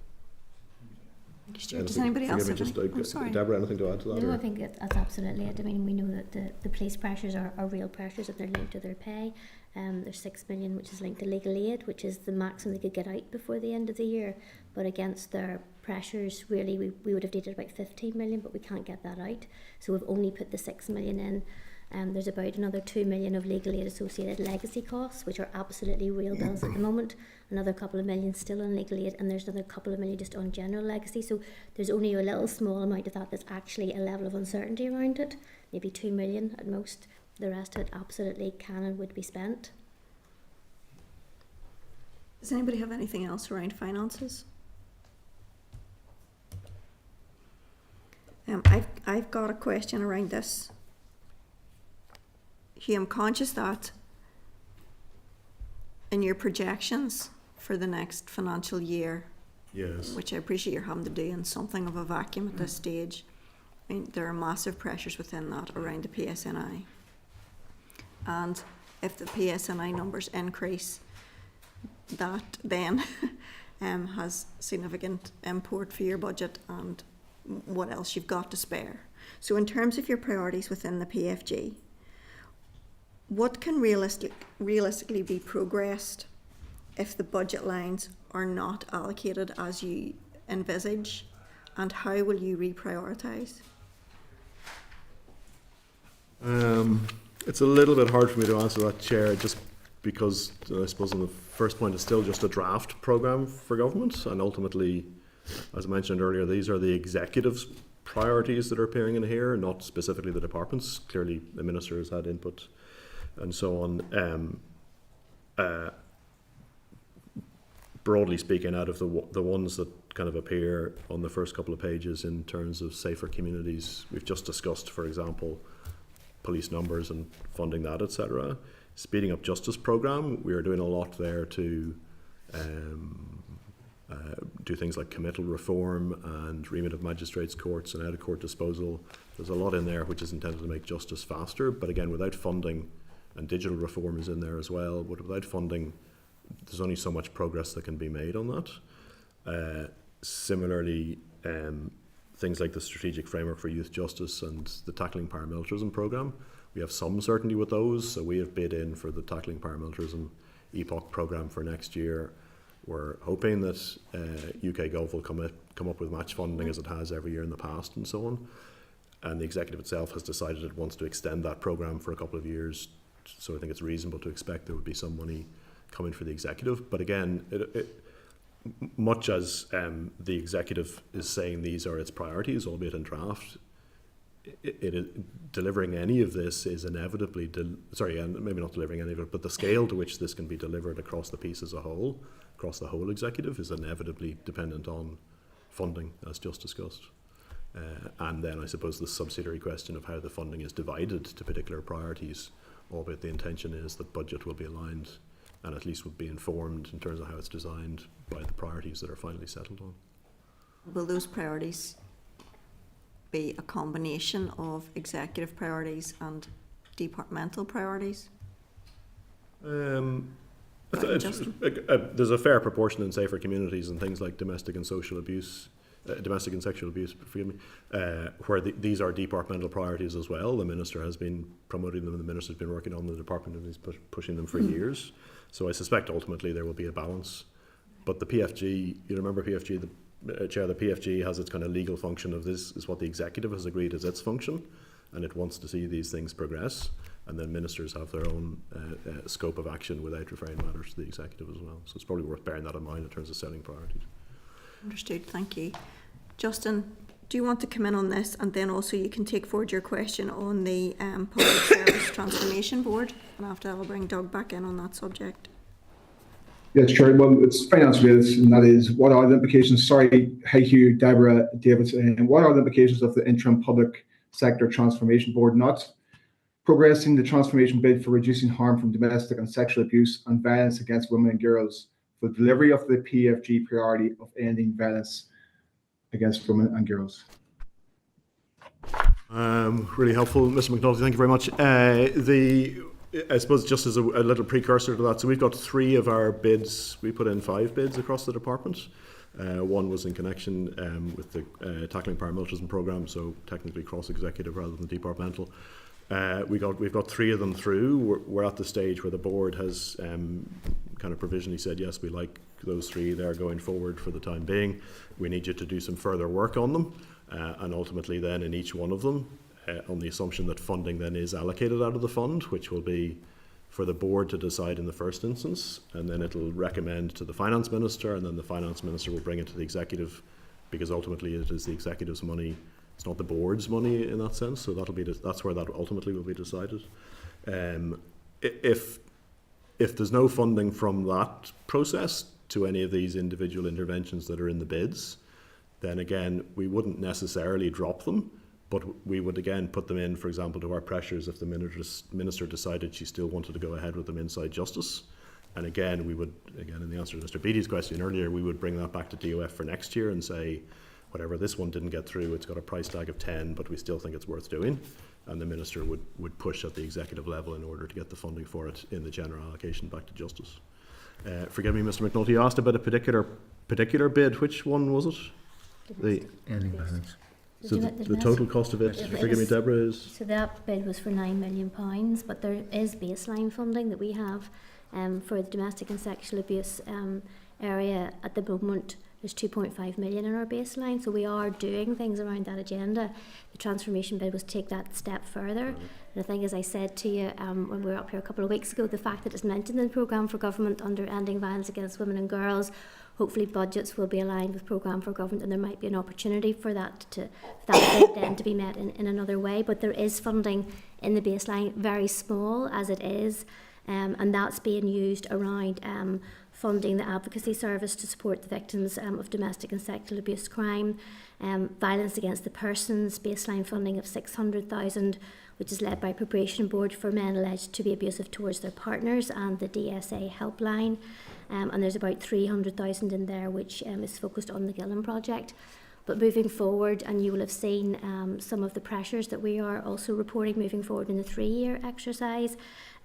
Does anybody else have Deborah, anything to add to that? No, I think that's absolutely it. I mean, we know that the police pressures are real pressures, and they're linked to their pay. There's 6 million, which is linked to legal aid, which is the maximum they could get out before the end of the year. But against their pressures, really, we would have needed about 15 million, but we can't get that out. So we've only put the 6 million in. There's about another 2 million of legal aid associated legacy costs, which are absolutely real bills at the moment. Another couple of million still on legal aid, and there's another couple of million just on general legacy. So there's only a little small amount of that that's actually a level of uncertainty around it, maybe 2 million at most. The rest of it absolutely can and would be spent. Does anybody have anything else around finances? I've got a question around this. Hugh, I'm conscious that in your projections for the next financial year, yes, which I appreciate you're having to do in something of a vacuum at this stage, I mean, there are massive pressures within that around the PSNI. And if the PSNI numbers increase, that then has significant import for your budget and what else you've got to spare. So in terms of your priorities within the PFG, what can realistically be progressed if the budget lines are not allocated as you envisage, and how will you reprioritise? It's a little bit hard for me to answer that, Chair, just because I suppose on the first point it's still just a draft programme for government, and ultimately, as I mentioned earlier, these are the executive's priorities that are appearing in here, not specifically the departments. Clearly the Minister has had input and so on. Broadly speaking, out of the ones that kind of appear on the first couple of pages in terms of safer communities, we've just discussed, for example, police numbers and funding that, etc. Speeding up justice programme, we are doing a lot there to do things like committal reform and remit of magistrates' courts and out-of-court disposal. There's a lot in there which is intended to make justice faster, but again, without funding, and digital reform is in there as well, but without funding, there's only so much progress that can be made on that. Similarly, things like the strategic framework for youth justice and the tackling paramilitarism programme, we have some certainty with those, so we have bid in for the tackling paramilitarism EPOC programme for next year. We're hoping that UK Gov will come up with match funding as it has every year in the past and so on. And the executive itself has decided it wants to extend that programme for a couple of years, so I think it's reasonable to expect there would be some money coming for the executive. But again, much as the executive is saying these are its priorities, albeit in draft, delivering any of this is inevitably, and maybe not delivering any of it, but the scale to which this can be delivered across the piece as a whole, across the whole executive, is inevitably dependent on funding, as just discussed. And then I suppose the subsidiary question of how the funding is divided to particular priorities, albeit the intention is that budget will be aligned and at least would be informed in terms of how it's designed by the priorities that are finally settled on. Will those priorities be a combination of executive priorities and departmental priorities? There's a fair proportion in safer communities and things like domestic and sexual abuse, where these are departmental priorities as well. The Minister has been promoting them, and the Minister's been working on the department and is pushing them for years. So I suspect ultimately there will be a balance. But the PFG, you remember PFG, the Chair, the PFG has its kind of legal function of this is what the executive has agreed is its function, and it wants to see these things progress, and then ministers have their own scope of action without referring matters to the executive as well. So it's probably worth bearing that in mind in terms of setting priorities. Understood, thank you. Justin, do you want to come in on this, and then also you can take forward your question on the Public Service Transformation Board, and after that I'll bring Doug back in on that subject. Yes, Chair. Well, it's finance related, and that is, what are the implications? Sorry, hi Hugh, Deborah, David, and what are the implications of the interim Public Sector Transformation Board not progressing the transformation bid for reducing harm from domestic and sexual abuse and violence against women and girls for the delivery of the PFG priority of ending violence against women and girls? Really helpful, Mr. McNulty. Thank you very much. I suppose just as a little precursor to that, so we've got 3 of our bids. We put in 5 bids across the department. One was in connection with the Tackling Paramilitarism programme, so technically cross-executive rather than departmental. We've got 3 of them through. We're at the stage where the board has kind of provisionally said, yes, we like those 3. They're going forward for the time being. We need you to do some further work on them, and ultimately then in each one of them, on the assumption that funding then is allocated out of the fund, which will be for the board to decide in the first instance, and then it'll recommend to the finance minister, and then the finance minister will bring it to the executive, because ultimately it is the executive's money. It's not the board's money in that sense, so that's where that ultimately will be decided. If there's no funding from that process to any of these individual interventions that are in the bids, then again we wouldn't necessarily drop them, but we would again put them in, for example, to our pressures if the minister decided she still wanted to go ahead with them inside justice. And again, we would, again in the answer to Mr. Beattie's question earlier, we would bring that back to DOF for next year and say, whatever, this one didn't get through, it's got a price tag of 10, but we still think it's worth doing. And the minister would push at the executive level in order to get the funding for it in the general allocation back to justice. Forgive me, Mr. McNulty, you asked about a particular bid. Which one was it? The ending violence. So the total cost of it, forgive me, Deborah, is? So that bid was for £9 million, but there is baseline funding that we have for the domestic and sexual abuse area at the moment. There's 2.5 million in our baseline, so we are doing things around that agenda. The transformation bid was to take that step further. And I think, as I said to you when we were up here a couple of weeks ago, the fact that it's mentioned in the programme for government under ending violence against women and girls, hopefully budgets will be aligned with programme for government, and there might be an opportunity for that bid then to be met in another way. But there is funding in the baseline, very small as it is, and that's being used around funding the advocacy service to support the victims of domestic and sexual abuse crime, violence against the persons, baseline funding of 600,000, which is led by Probation Board for men alleged to be abusive towards their partners, and the DSA helpline. And there's about 300,000 in there, which is focused on the Gillen project. But moving forward, and you will have seen some of the pressures that we are also reporting moving forward in the 3-year exercise,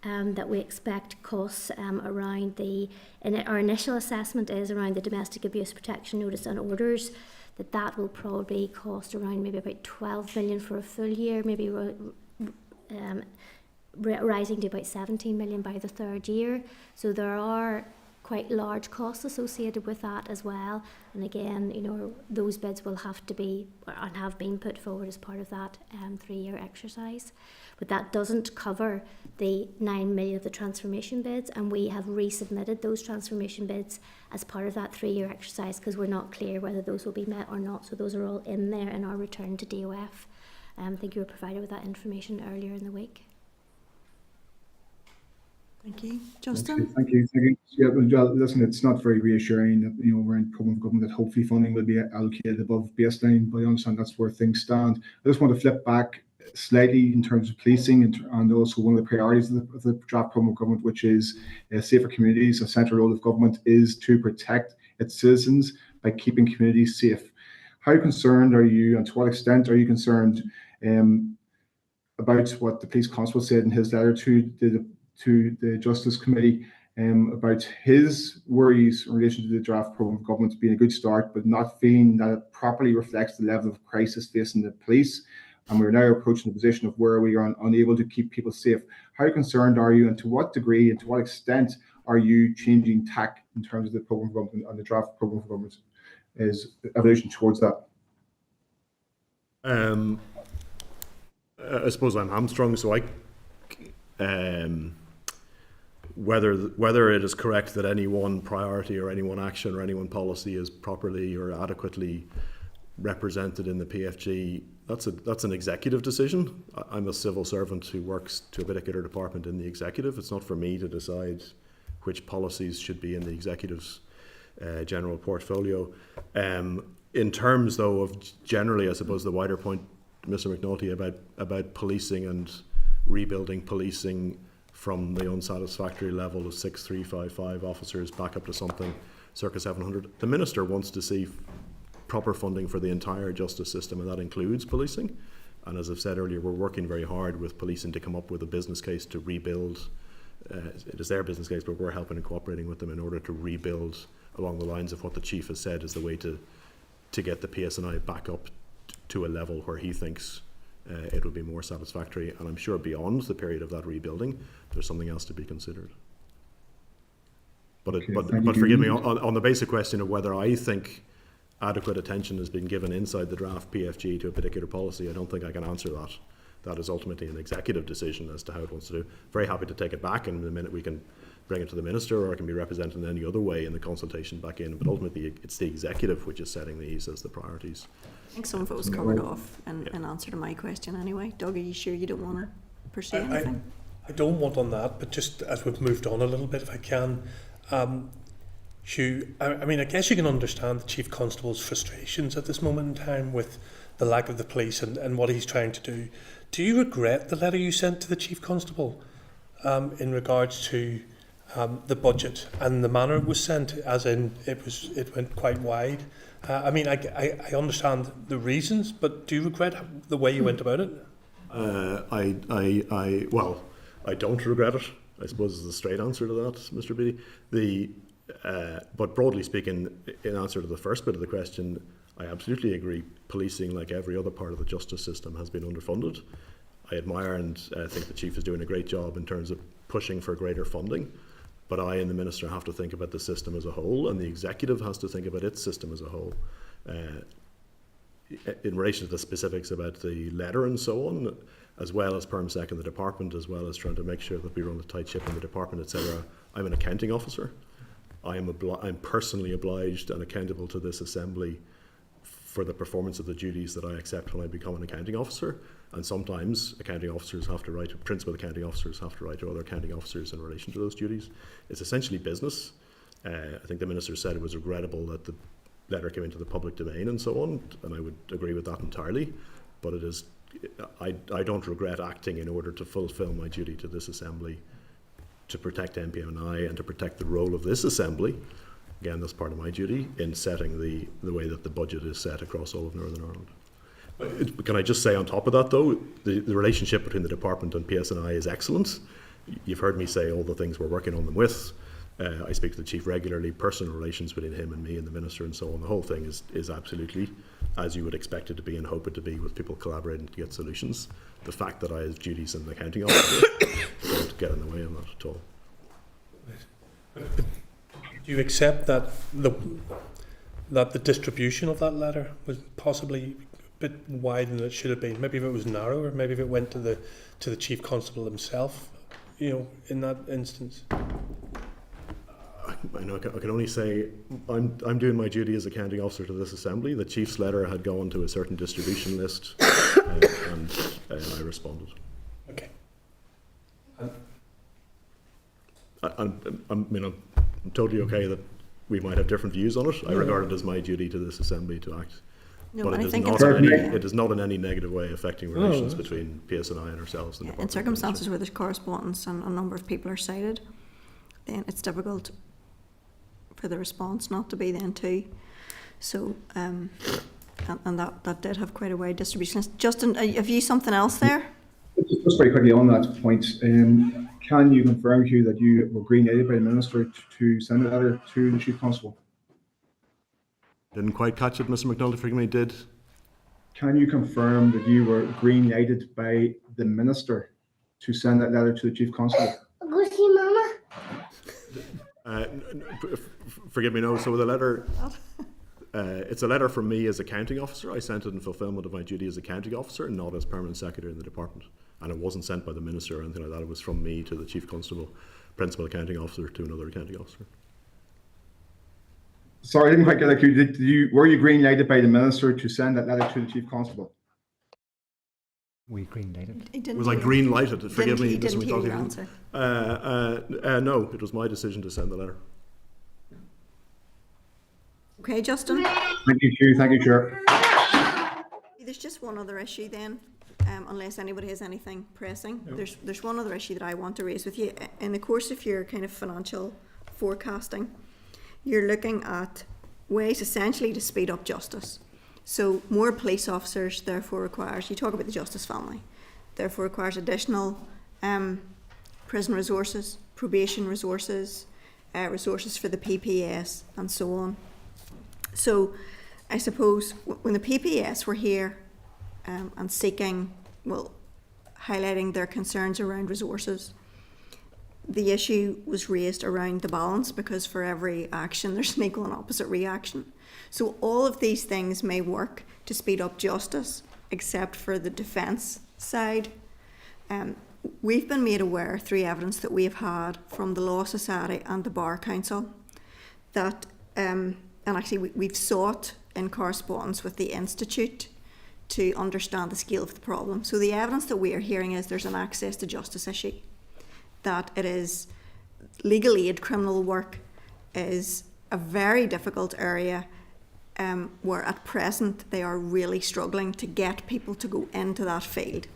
that we expect costs around our initial assessment is around the domestic abuse protection notice and orders, that will probably cost around maybe about 12 million for a full year, maybe rising to about 17 million by the 3rd year. So there are quite large costs associated with that as well. And again, you know, those bids will have to be and have been put forward as part of that 3-year exercise. But that doesn't cover the 9 million of the transformation bids, and we have resubmitted those transformation bids as part of that 3-year exercise because we're not clear whether those will be met or not. So those are all in there in our return to DOF. I think you were provided with that information earlier in the week. Thank you. Justin? Thank you. Yeah, well, listen, it's not very reassuring that, you know, we're in problem with government that hopefully funding will be allocated above baseline, but I understand that's where things stand. I just want to flip back slightly in terms of policing and also one of the priorities of the draft program of government, which is safer communities. A central role of government is to protect its citizens by keeping communities safe. How concerned are you, and to what extent are you concerned about what the police constable said in his letter to the Justice Committee about his worries in relation to the draft programme of government being a good start, but not feeling that it properly reflects the level of crisis facing the police. And we're now approaching the position of where we are unable to keep people safe. How concerned are you, and to what degree and to what extent are you changing tack in terms of the programme of government and the draft programme of government is evolution towards that? I suppose I'm hamstrung, so whether it is correct that any one priority or any one action or any one policy is properly or adequately represented in the PFG, that's an executive decision. I'm a civil servant who works to a particular department in the executive. It's not for me to decide which policies should be in the executive's general portfolio. In terms, though, of generally, I suppose the wider point, Mr. McNulty, about policing and rebuilding policing from the unsatisfactory level of 6,355 officers back up to something circa 700. The Minister wants to see proper funding for the entire justice system, and that includes policing. And as I've said earlier, we're working very hard with policing to come up with a business case to rebuild. It is their business case, but we're helping and cooperating with them in order to rebuild along the lines of what the Chief has said is the way to get the PSNI back up to a level where he thinks it would be more satisfactory. And I'm sure beyond the period of that rebuilding, there's something else to be considered. But forgive me, on the basic question of whether I think adequate attention has been given inside the draft PFG to a particular policy, I don't think I can answer that. That is ultimately an executive decision as to how it wants to do. Very happy to take it back, and in a minute we can bring it to the Minister, or it can be represented in any other way in the consultation back in. But ultimately it's the executive which is setting these as the priorities. I think some of it was covered off in answer to my question anyway. Doug, are you sure you don't want to pursue anything? I don't want on that, but just as we've moved on a little bit, if I can, Hugh, I mean, I guess you can understand the Chief Constable's frustrations at this moment in time with the lack of the police and what he's trying to do. Do you regret the letter you sent to the Chief Constable in regards to the budget and the manner it was sent, as in it went quite wide? I mean, I understand the reasons, but do you regret the way you went about it? Well, I don't regret it, I suppose, is the straight answer to that, Mr. Beattie. But broadly speaking, in answer to the first bit of the question, I absolutely agree. Policing, like every other part of the justice system, has been underfunded. I admire and think the Chief is doing a great job in terms of pushing for greater funding. But I and the Minister have to think about the system as a whole, and the Executive has to think about its system as a whole. In relation to the specifics about the letter and so on, as well as PermSec in the department, as well as trying to make sure that we run a tight ship in the department, etc., I'm an accounting officer. I'm personally obliged and accountable to this Assembly for the performance of the duties that I accept when I become an accounting officer. And sometimes accounting officers have to write, principal accounting officers have to write to other accounting officers in relation to those duties. It's essentially business. I think the Minister said it was regrettable that the letter came into the public domain and so on, and I would agree with that entirely. But it is, I don't regret acting in order to fulfil my duty to this Assembly, to protect MPNI and to protect the role of this Assembly. Again, that's part of my duty in setting the way that the budget is set across all of Northern Ireland. Can I just say on top of that, though, the relationship between the department and PSNI is excellent. You've heard me say all the things we're working on them with. I speak to the Chief regularly. Personal relations between him and me and the Minister and so on. The whole thing is absolutely as you would expect it to be and hope it to be, with people collaborating to get solutions. The fact that I have duties in the accounting office don't get in the way of that at all. Do you accept that the distribution of that letter was possibly a bit wider than it should have been? Maybe if it was narrower, maybe if it went to the Chief Constable himself, in that instance. I know I can only say I'm doing my duty as a counting officer to this assembly. The chief's letter had gone to a certain distribution list, and I responded. Okay. I'm totally okay that we might have different views on it. I regard it as my duty to this assembly to act. No, but I think it is not in any negative way affecting relations between PSNI and ourselves. And in circumstances where there's correspondence and a number of people are cited, then it's difficult for the response not to be then too. So, and that did have quite a wide distribution. Justin, have you something else there? Just very quickly on that point, can you confirm, Hugh, that you were green-lighted by the Minister to send a letter to the Chief Constable? Didn't quite catch it, Mr. McNulty, forgive me, did. Can you confirm that you were green-lighted by the Minister to send that letter to the Chief Constable? Go see Mama. Forgive me, no. So the letter, it's a letter from me as a counting officer. I sent it in fulfilment of my duty as a counting officer, not as permanent secretary in the department. And it wasn't sent by the Minister or anything like that. It was from me to the Chief Constable, Principal Accounting Officer to another accounting officer. Sorry, I didn't quite get that. Were you green-lighted by the Minister to send that letter to the Chief Constable? We green-lighted. Was I green-lighted? Forgive me, Mr. McNulty. Answer. No, it was my decision to send the letter. Okay, Justin. Thank you, Hugh. Thank you, Chair. There's just one other issue then, unless anybody has anything pressing. No. There's one other issue that I want to raise with you. In the course of your kind of financial forecasting, you're looking at ways essentially to speed up justice. So more police officers therefore requires, you talk about the justice family, therefore requires additional prison resources, probation resources, resources for the PPS and so on. So I suppose when the PPS were here and seeking, highlighting their concerns around resources, the issue was raised around the balance, because for every action there's an equal and opposite reaction. So all of these things may work to speed up justice, except for the defence side. We've been made aware through evidence that we have had from the Law Society and the Bar Council that, and actually we've sought in correspondence with the Institute to understand the scale of the problem. So the evidence that we are hearing is there's an access to justice issue, that it is legal aid criminal work is a very difficult area where at present they are really struggling to get people to go into that field.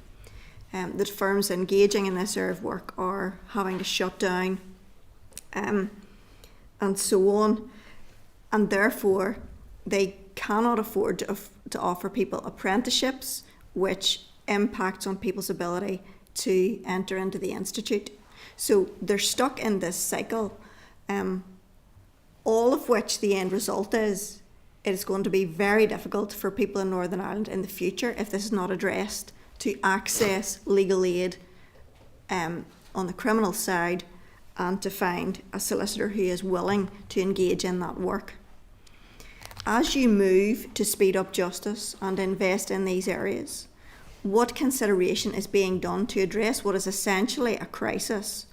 That firms engaging in this area of work are having to shut down and so on, and therefore they cannot afford to offer people apprenticeships, which impacts on people's ability to enter into the Institute. So they're stuck in this cycle, all of which the end result is it is going to be very difficult for people in Northern Ireland in the future, if this is not addressed, to access legal aid on the criminal side and to find a solicitor who is willing to engage in that work. As you move to speed up justice and invest in these areas, what consideration is being done to address what is essentially a crisis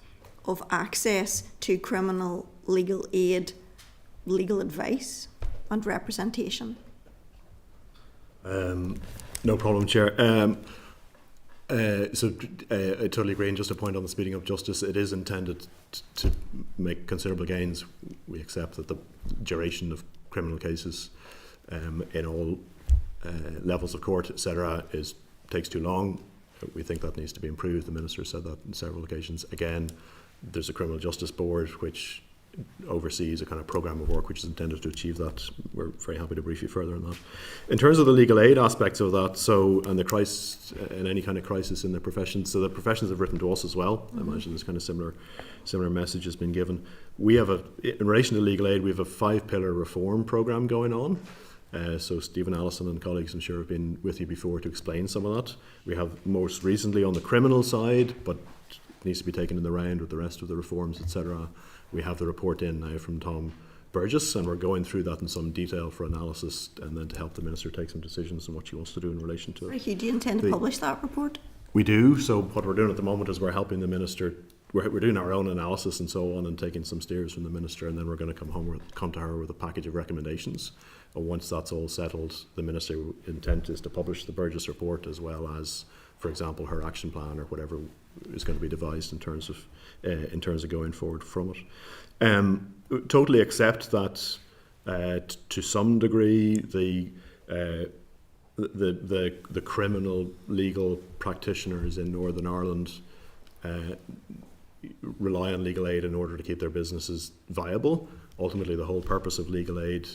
of access to criminal legal aid, legal advice and representation? No problem, Chair. I totally agree, and just a point on the speeding up justice, it is intended to make considerable gains. We accept that the duration of criminal cases in all levels of court, etc., takes too long. We think that needs to be improved. The Minister said that on several occasions. Again, there's a Criminal Justice Board which oversees a kind of programme of work which is intended to achieve that. We're very happy to brief you further on that. In terms of the legal aid aspects of that, and the crisis, in any kind of crisis in the professions, so the professions have written to us as well. I imagine there's kind of similar message has been given. We have in relation to legal aid, we have a 5-pillar reform programme going on. So Stephen Allison and colleagues, I'm sure, have been with you before to explain some of that. We have most recently on the criminal side, but needs to be taken in the round with the rest of the reforms, etc. We have the report in now from Tom Burgess, and we're going through that in some detail for analysis and then to help the Minister take some decisions on what she wants to do in relation to it. Do you intend to publish that report? We do. So what we're doing at the moment is we're helping the Minister. We're doing our own analysis and so on and taking some steers from the Minister, and then we're going to come to her with a package of recommendations. And once that's all settled, the Minister intent is to publish the Burgess report as well as, for example, her action plan or whatever is going to be devised in terms of going forward from it. Totally accept that to some degree the criminal legal practitioners in Northern Ireland rely on legal aid in order to keep their businesses viable. Ultimately, the whole purpose of legal aid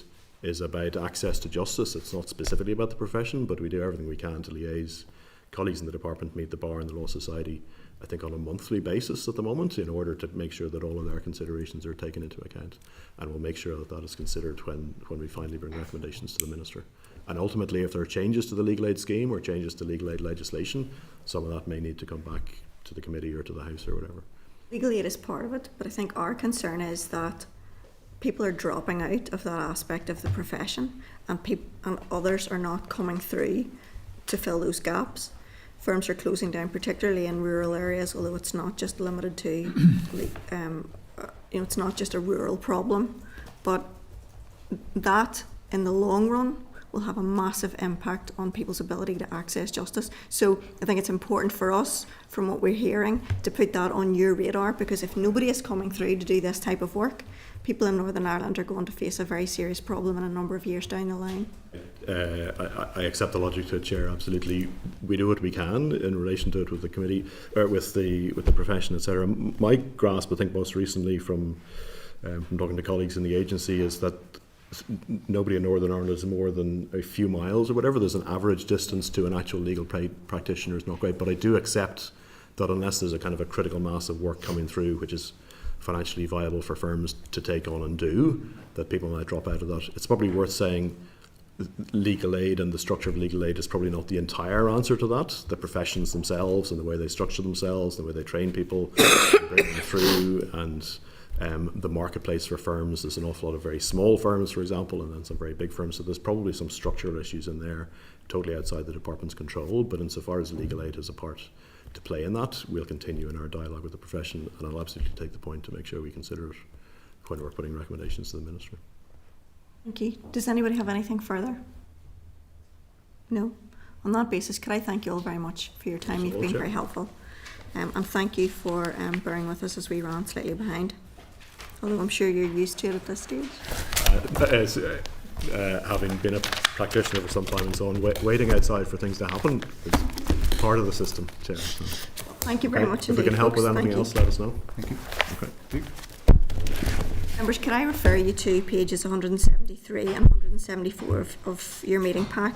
is about access to justice. It's not specifically about the profession, but we do everything we can to liaise. Colleagues in the department meet the Bar and the Law Society, I think, on a monthly basis at the moment in order to make sure that all of their considerations are taken into account. And we'll make sure that that is considered when we finally bring recommendations to the Minister. And ultimately, if there are changes to the legal aid scheme or changes to legal aid legislation, some of that may need to come back to the committee or to the House or whatever. Legal aid is part of it, but I think our concern is that people are dropping out of that aspect of the profession, and others are not coming through to fill those gaps. Firms are closing down, particularly in rural areas, although it's not just limited to, it's not just a rural problem, but that in the long run will have a massive impact on people's ability to access justice. So I think it's important for us, from what we're hearing, to put that on your radar, because if nobody is coming through to do this type of work, people in Northern Ireland are going to face a very serious problem in a number of years down the line. I accept the logic to it, Chair. Absolutely, we do what we can in relation to it with the committee, or with the profession, etc. My grasp, I think, most recently from talking to colleagues in the agency, is that nobody in Northern Ireland is more than a few miles or whatever. There's an average distance to an actual legal practitioner is not great, but I do accept that unless there's a kind of a critical mass of work coming through, which is financially viable for firms to take on and do, that people might drop out of that. It's probably worth saying legal aid and the structure of legal aid is probably not the entire answer to that. The professions themselves and the way they structure themselves, the way they train people, and bring them through, and the marketplace for firms. There's an awful lot of very small firms, for example, and then some very big firms. So there's probably some structural issues in there, totally outside the department's control. But insofar as legal aid has a part to play in that, we'll continue in our dialogue with the profession, and I'll absolutely take the point to make sure we consider it when we're putting recommendations to the Minister. Thank you. Does anybody have anything further? No? On that basis, could I thank you all very much for your time? You've been very helpful. And thank you for bearing with us as we ran slightly behind. Although I'm sure you're used to it at this stage. Having been a practitioner for some time and so on, waiting outside for things to happen is part of the system, Chair. So. Thank you very much indeed. If we can help with anything else, let us know. Thank you. Okay. Members, can I refer you to pages 173 and 174 of your meeting pack?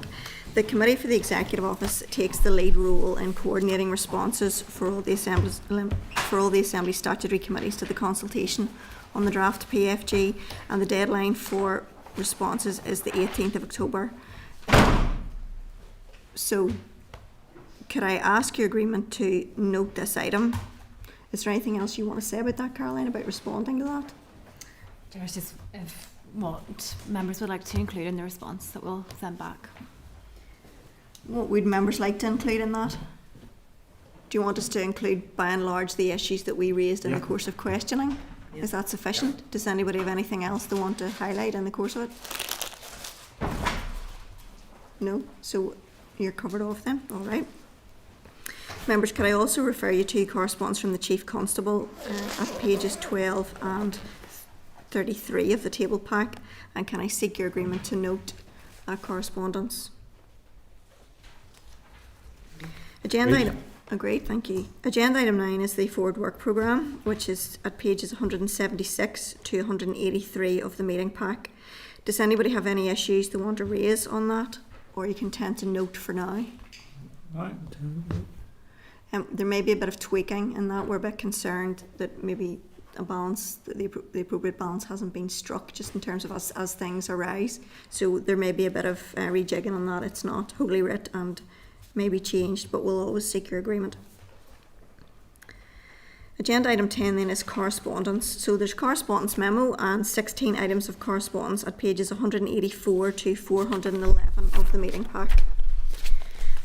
The Committee for the Executive Office takes the lead role in coordinating responses for all the Assembly statutory committees to the consultation on the draft PFG, and the deadline for responses is the 18th of October. So, could I ask your agreement to note this item? Is there anything else you want to say about that, Caroline, about responding to that? There's just what members would like to include in the response that we'll send back. What would members like to include in that? Do you want us to include, by and large, the issues that we raised in the course of questioning? Yeah. Is that sufficient? Yeah. Does anybody have anything else they want to highlight in the course of it? No? So you're covered off then? All right. Members, could I also refer you to correspondence from the Chief Constable at pages 12 and 33 of the table pack, and can I seek your agreement to note that correspondence? Agenda item. Agreed, thank you. Agenda item 9 is the forward work programme, which is at pages 176 to 183 of the meeting pack. Does anybody have any issues they want to raise on that, or are you content to note for now? There may be a bit of tweaking in that. We're a bit concerned that maybe a balance, the appropriate balance hasn't been struck just in terms of as things arise. So there may be a bit of rejigging on that. It's not wholly writ and may be changed, but we'll always seek your agreement. Agenda item 10 then is correspondence. So there's correspondence memo and 16 items of correspondence at pages 184 to 411 of the meeting pack.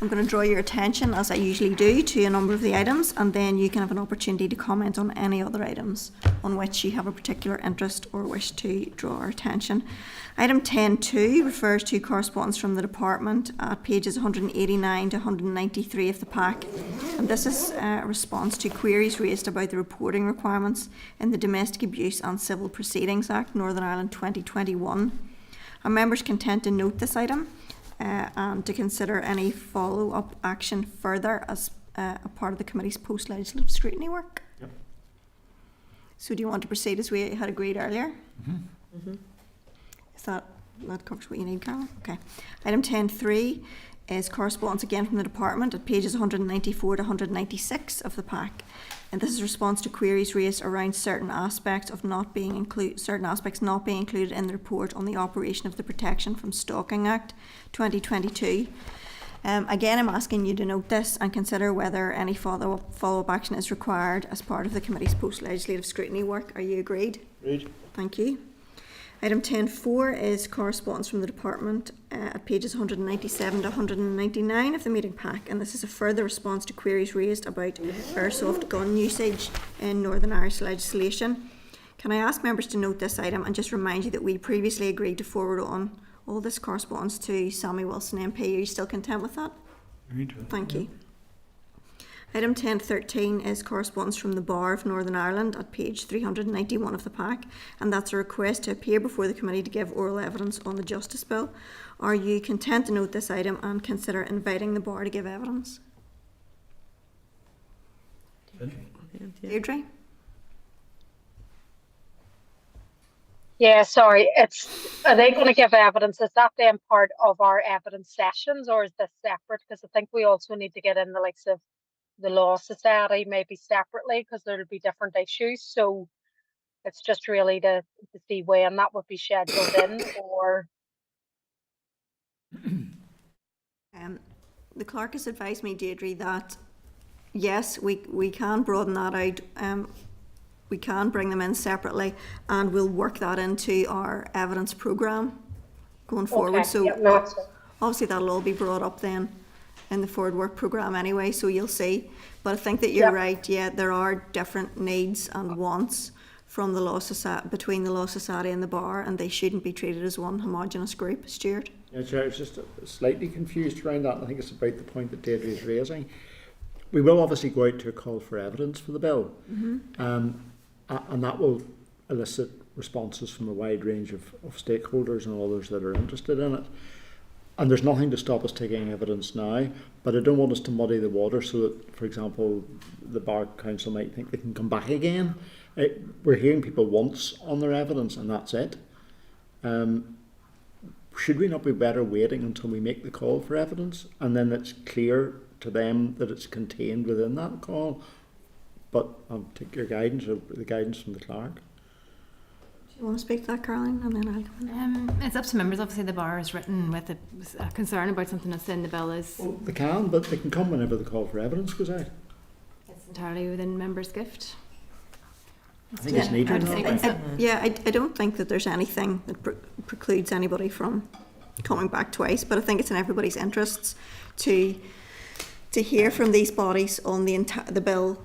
I'm going to draw your attention, as I usually do, to a number of the items, and then you can have an opportunity to comment on any other items on which you have a particular interest or wish to draw our attention. Item 10.2 refers to correspondence from the department at pages 189 to 193 of the pack, and this is a response to queries raised about the reporting requirements in the Domestic Abuse and Civil Proceedings Act, Northern Ireland 2021. Our members can tend to note this item and to consider any follow-up action further as a part of the committee's post-legislative scrutiny work. Yep. So do you want to proceed as we had agreed earlier? Mm-hmm. Is that covers what you need, Carol? Okay. Item 10.3 is correspondence again from the department at pages 194 to 196 of the pack. And this is a response to queries raised around certain aspects not being included in the report on the operation of the Protection from Stalking Act 2022. Again, I'm asking you to note this and consider whether any follow-up action is required as part of the committee's post-legislative scrutiny work. Are you agreed? Agreed. Thank you. Item 10.4 is correspondence from the department at pages 197 to 199 of the meeting pack, and this is a further response to queries raised about airsoft gun usage in Northern Irish legislation. Can I ask members to note this item and just remind you that we previously agreed to forward on all this correspondence to Sammy Wilson MP. Are you still content with that? Thank you. Item 10.13 is correspondence from the Bar of Northern Ireland at page 391 of the pack, and that's a request to appear before the committee to give oral evidence on the Justice Bill. Are you content to note this item and consider inviting the Bar to give evidence? Deirdre? Yeah, sorry. Are they going to give evidence? Is that then part of our evidence sessions, or is this separate? Because I think we also need to get in the likes of the Law Society maybe separately, because there'll be different issues. So it's just really to see when that would be scheduled in, or the clerk has advised me, Deirdre, that yes, we can broaden that out. We can bring them in separately, and we'll work that into our evidence programme going forward. Okay. So obviously that'll all be brought up then in the forward work programme anyway, so you'll see. But I think that you're right, yeah, there are different needs and wants from the Law Society, between the Law Society and the Bar, and they shouldn't be treated as one homogenous group. Stuart? Yeah, Chair, I was just slightly confused around that. I think it's about the point that Deirdre is raising. We will obviously go out to a call for evidence for the bill, and that will elicit responses from a wide range of stakeholders and others that are interested in it. And there's nothing to stop us taking evidence now, but I don't want us to muddy the water so that, for example, the Bar Council might think they can come back again. We're hearing people once on their evidence and that's it. Should we not be better waiting until we make the call for evidence and then it's clear to them that it's contained within that call? But I'll take your guidance, or the guidance from the clerk. You want to speak to that, Caroline, and then I'll come in? It's up to members. Obviously, the Bar is written with a concern about something that's in the bill. Well, they can, but they can come whenever the call for evidence goes out. It's entirely within members' gift. I think it's needed. I don't think that there's anything that precludes anybody from coming back twice, but I think it's in everybody's interests to hear from these bodies on the bill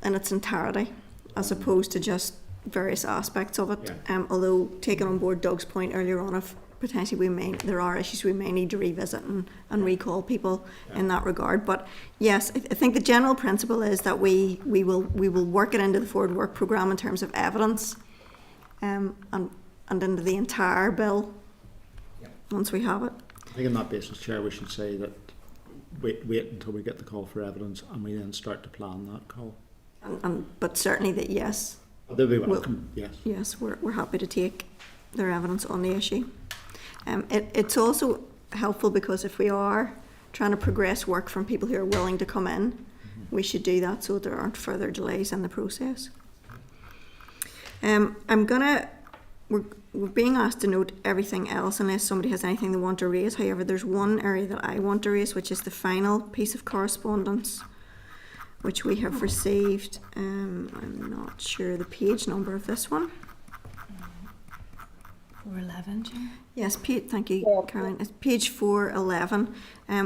in its entirety, as opposed to just various aspects of it. Although taking on board Doug's point earlier on of potentially there are issues we may need to revisit and recall people in that regard. But yes, I think the general principle is that we will work it into the forward work programme in terms of evidence, and into the entire bill once we have it. I think on that basis, Chair, we should say that wait until we get the call for evidence and we then start to plan that call. But certainly that yes. They'll be welcome, yes. Yes, we're happy to take their evidence on the issue. It's also helpful because if we are trying to progress work from people who are willing to come in, we should do that so there aren't further delays in the process. We're being asked to note everything else unless somebody has anything they want to raise. However, there's one area that I want to raise, which is the final piece of correspondence. which we have received. I'm not sure the page number of this one. 411, Chair. Yes, thank you, Caroline. It's page 411.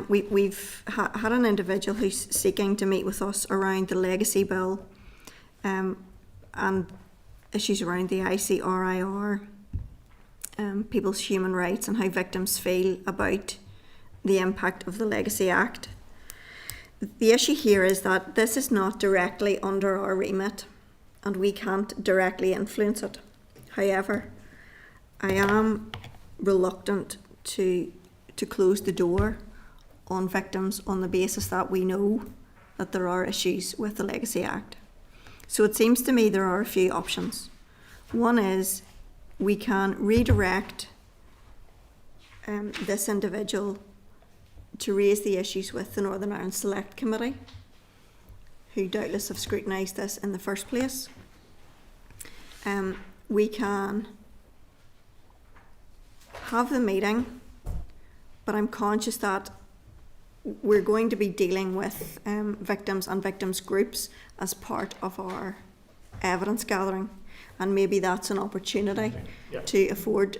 We've had an individual who's seeking to meet with us around the legacy bill and issues around the ICRIR, people's human rights and how victims feel about the impact of the Legacy Act. The issue here is that this is not directly under our remit and we can't directly influence it. However, I am reluctant to close the door on victims on the basis that we know that there are issues with the Legacy Act. So it seems to me there are a few options. One is we can redirect this individual to raise the issues with the Northern Ireland Select Committee, who doubtless have scrutinised this in the first place. We can have the meeting, but I'm conscious that we're going to be dealing with victims and victims groups as part of our evidence gathering, and maybe that's an opportunity to afford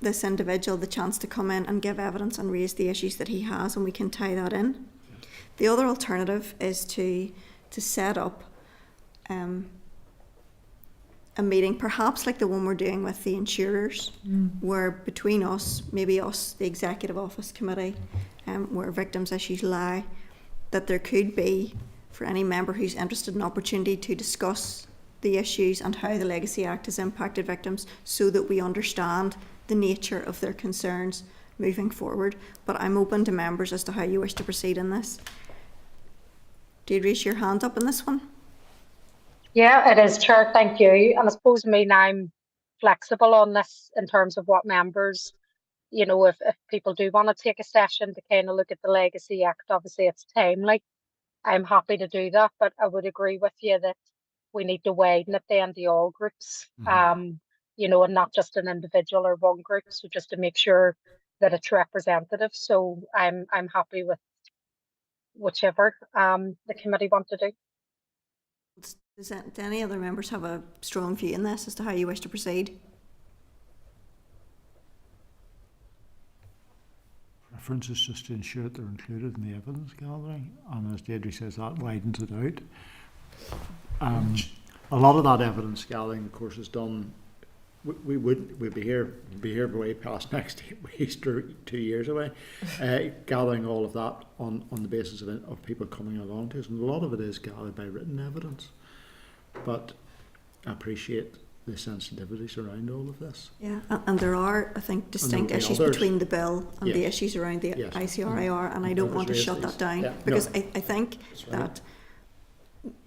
this individual the chance to come in and give evidence and raise the issues that he has, and we can tie that in. The other alternative is to set up a meeting, perhaps like the one we're doing with the insurers, where between us, maybe us, the Executive Office Committee, where victims' issues lie, that there could be, for any member who's interested, an opportunity to discuss the issues and how the Legacy Act has impacted victims, so that we understand the nature of their concerns moving forward. But I'm open to members as to how you wish to proceed in this. Do you raise your hand up in this one? Yeah, it is, Chair. Thank you. And I suppose I'm flexible on this in terms of what members, if people do want to take a session to kind of look at the Legacy Act, obviously it's timely. I'm happy to do that, but I would agree with you that we need to widen it then to all groups, and not just an individual or one group. So just to make sure that it's representative. So I'm happy with whichever the committee want to do. Do any other members have a strong view in this as to how you wish to proceed? Preference is just to ensure that they're included in the evidence gathering, and as Deirdre says, that widens it out. A lot of that evidence gathering, of course, is done. We'd be here way past next Easter, 2 years away, gathering all of that on the basis of people coming along to us, and a lot of it is gathered by written evidence. But I appreciate the sensitivities around all of this. Yeah, and there are, I think, distinct issues between the bill and the issues around the ICRIR, and I don't want to shut that down, because I think that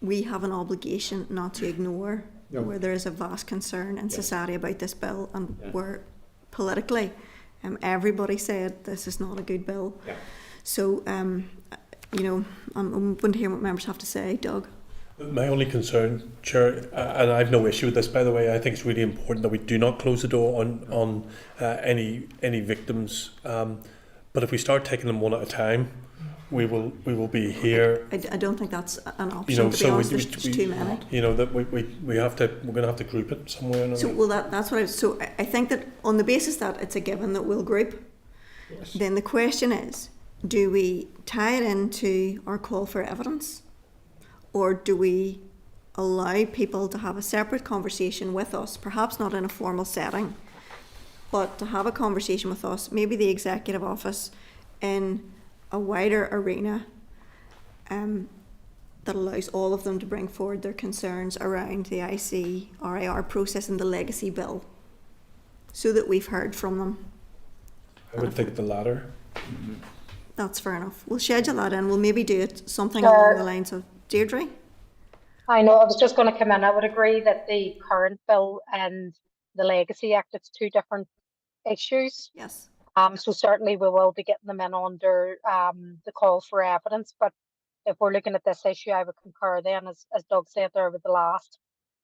we have an obligation not to ignore where there is a vast concern in society about this bill, and where politically everybody said this is not a good bill. So, I'm open to hear what members have to say. Doug? My only concern, Chair, and I have no issue with this, by the way, I think it's really important that we do not close the door on any victims. But if we start taking them one at a time, we will be here. I don't think that's an option. To be honest, there's too many. That we're going to have to group it somewhere. Or another. So that's what I think that on the basis that it's a given that we'll group, then the question is, do we tie it into our call for evidence? Or do we allow people to have a separate conversation with us, perhaps not in a formal setting, but to have a conversation with us, maybe the Executive Office, in a wider arena that allows all of them to bring forward their concerns around the ICRIR process and the legacy bill, so that we've heard from them? I would think the latter. That's fair enough. We'll schedule that in. We'll maybe do it something along the lines of Deirdre? I know, I was just going to come in. I would agree that the current bill and the Legacy Act, it's two different issues. Yes. So certainly we will be getting them in under the call for evidence. But if we're looking at this issue, I would concur then, as Doug said there with the last,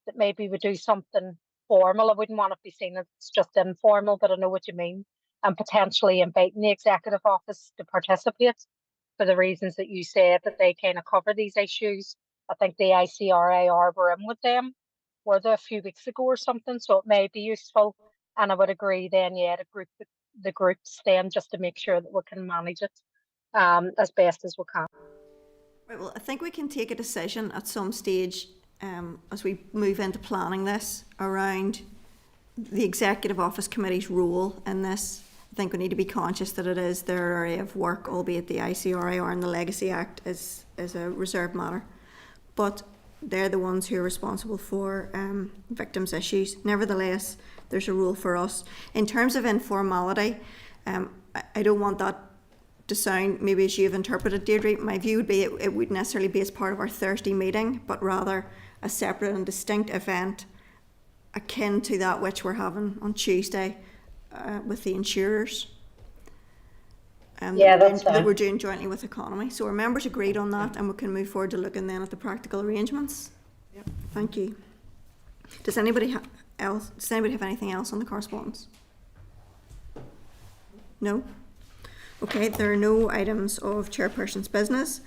that maybe we do something formal. I wouldn't want it to be seen as it's just informal, but I know what you mean. And potentially inviting the Executive Office to participate. for the reasons that you said, that they kind of cover these issues. I think the ICRAR were in with them, were they a few weeks ago or something, so it may be useful. And I would agree then, yeah, to group the groups then, just to make sure that we can manage it as best as we can. Right, well, I think we can take a decision at some stage as we move into planning this around the Executive Office Committee's role in this. I think we need to be conscious that it is their area of work, albeit the ICRIR and the Legacy Act is a reserved matter. But they're the ones who are responsible for victims' issues. Nevertheless, there's a role for us. In terms of informality, I don't want that to sound maybe as you've interpreted, Deirdre. My view would be it wouldn't necessarily be as part of our Thursday meeting, but rather a separate and distinct event akin to that which we're having on Tuesday with the insurers. That we're doing jointly with Economy. So our members agreed on that, and we can move forward to looking then at the practical arrangements. Yep. Thank you. Does anybody have anything else on the correspondence? No? Okay, there are no items of chairperson's business.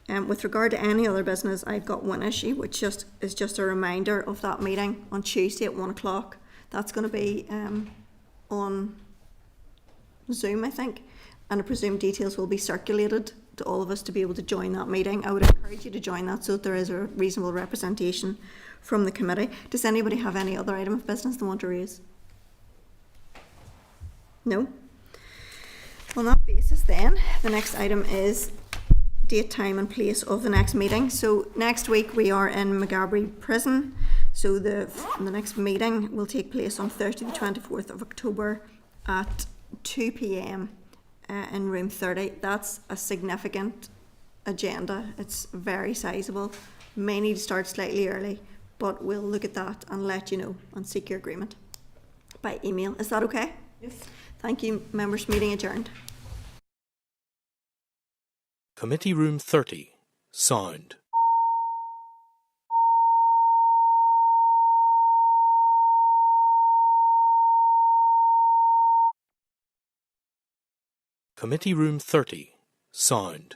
With regard to any other business, I've got one issue, which is just a reminder of that meeting on Tuesday at 1 o'clock. That's going to be on Zoom, I think, and I presume details will be circulated to all of us to be able to join that meeting. I would encourage you to join that so that there is a reasonable representation from the committee. Does anybody have any other item of business they want to raise? No? On that basis then, the next item is date, time and place of the next meeting. So next week we are in Maghaberry Prison. So the next meeting will take place on Thursday the 24th of October at 2 p.m. In room 30. That's a significant agenda. It's very sizable. May need to start slightly early, but we'll look at that and let you know and seek your agreement by email. Is that okay? Yes. Thank you, members. Meeting adjourned. Committee Room 30. Sound. Committee Room 30. Sound.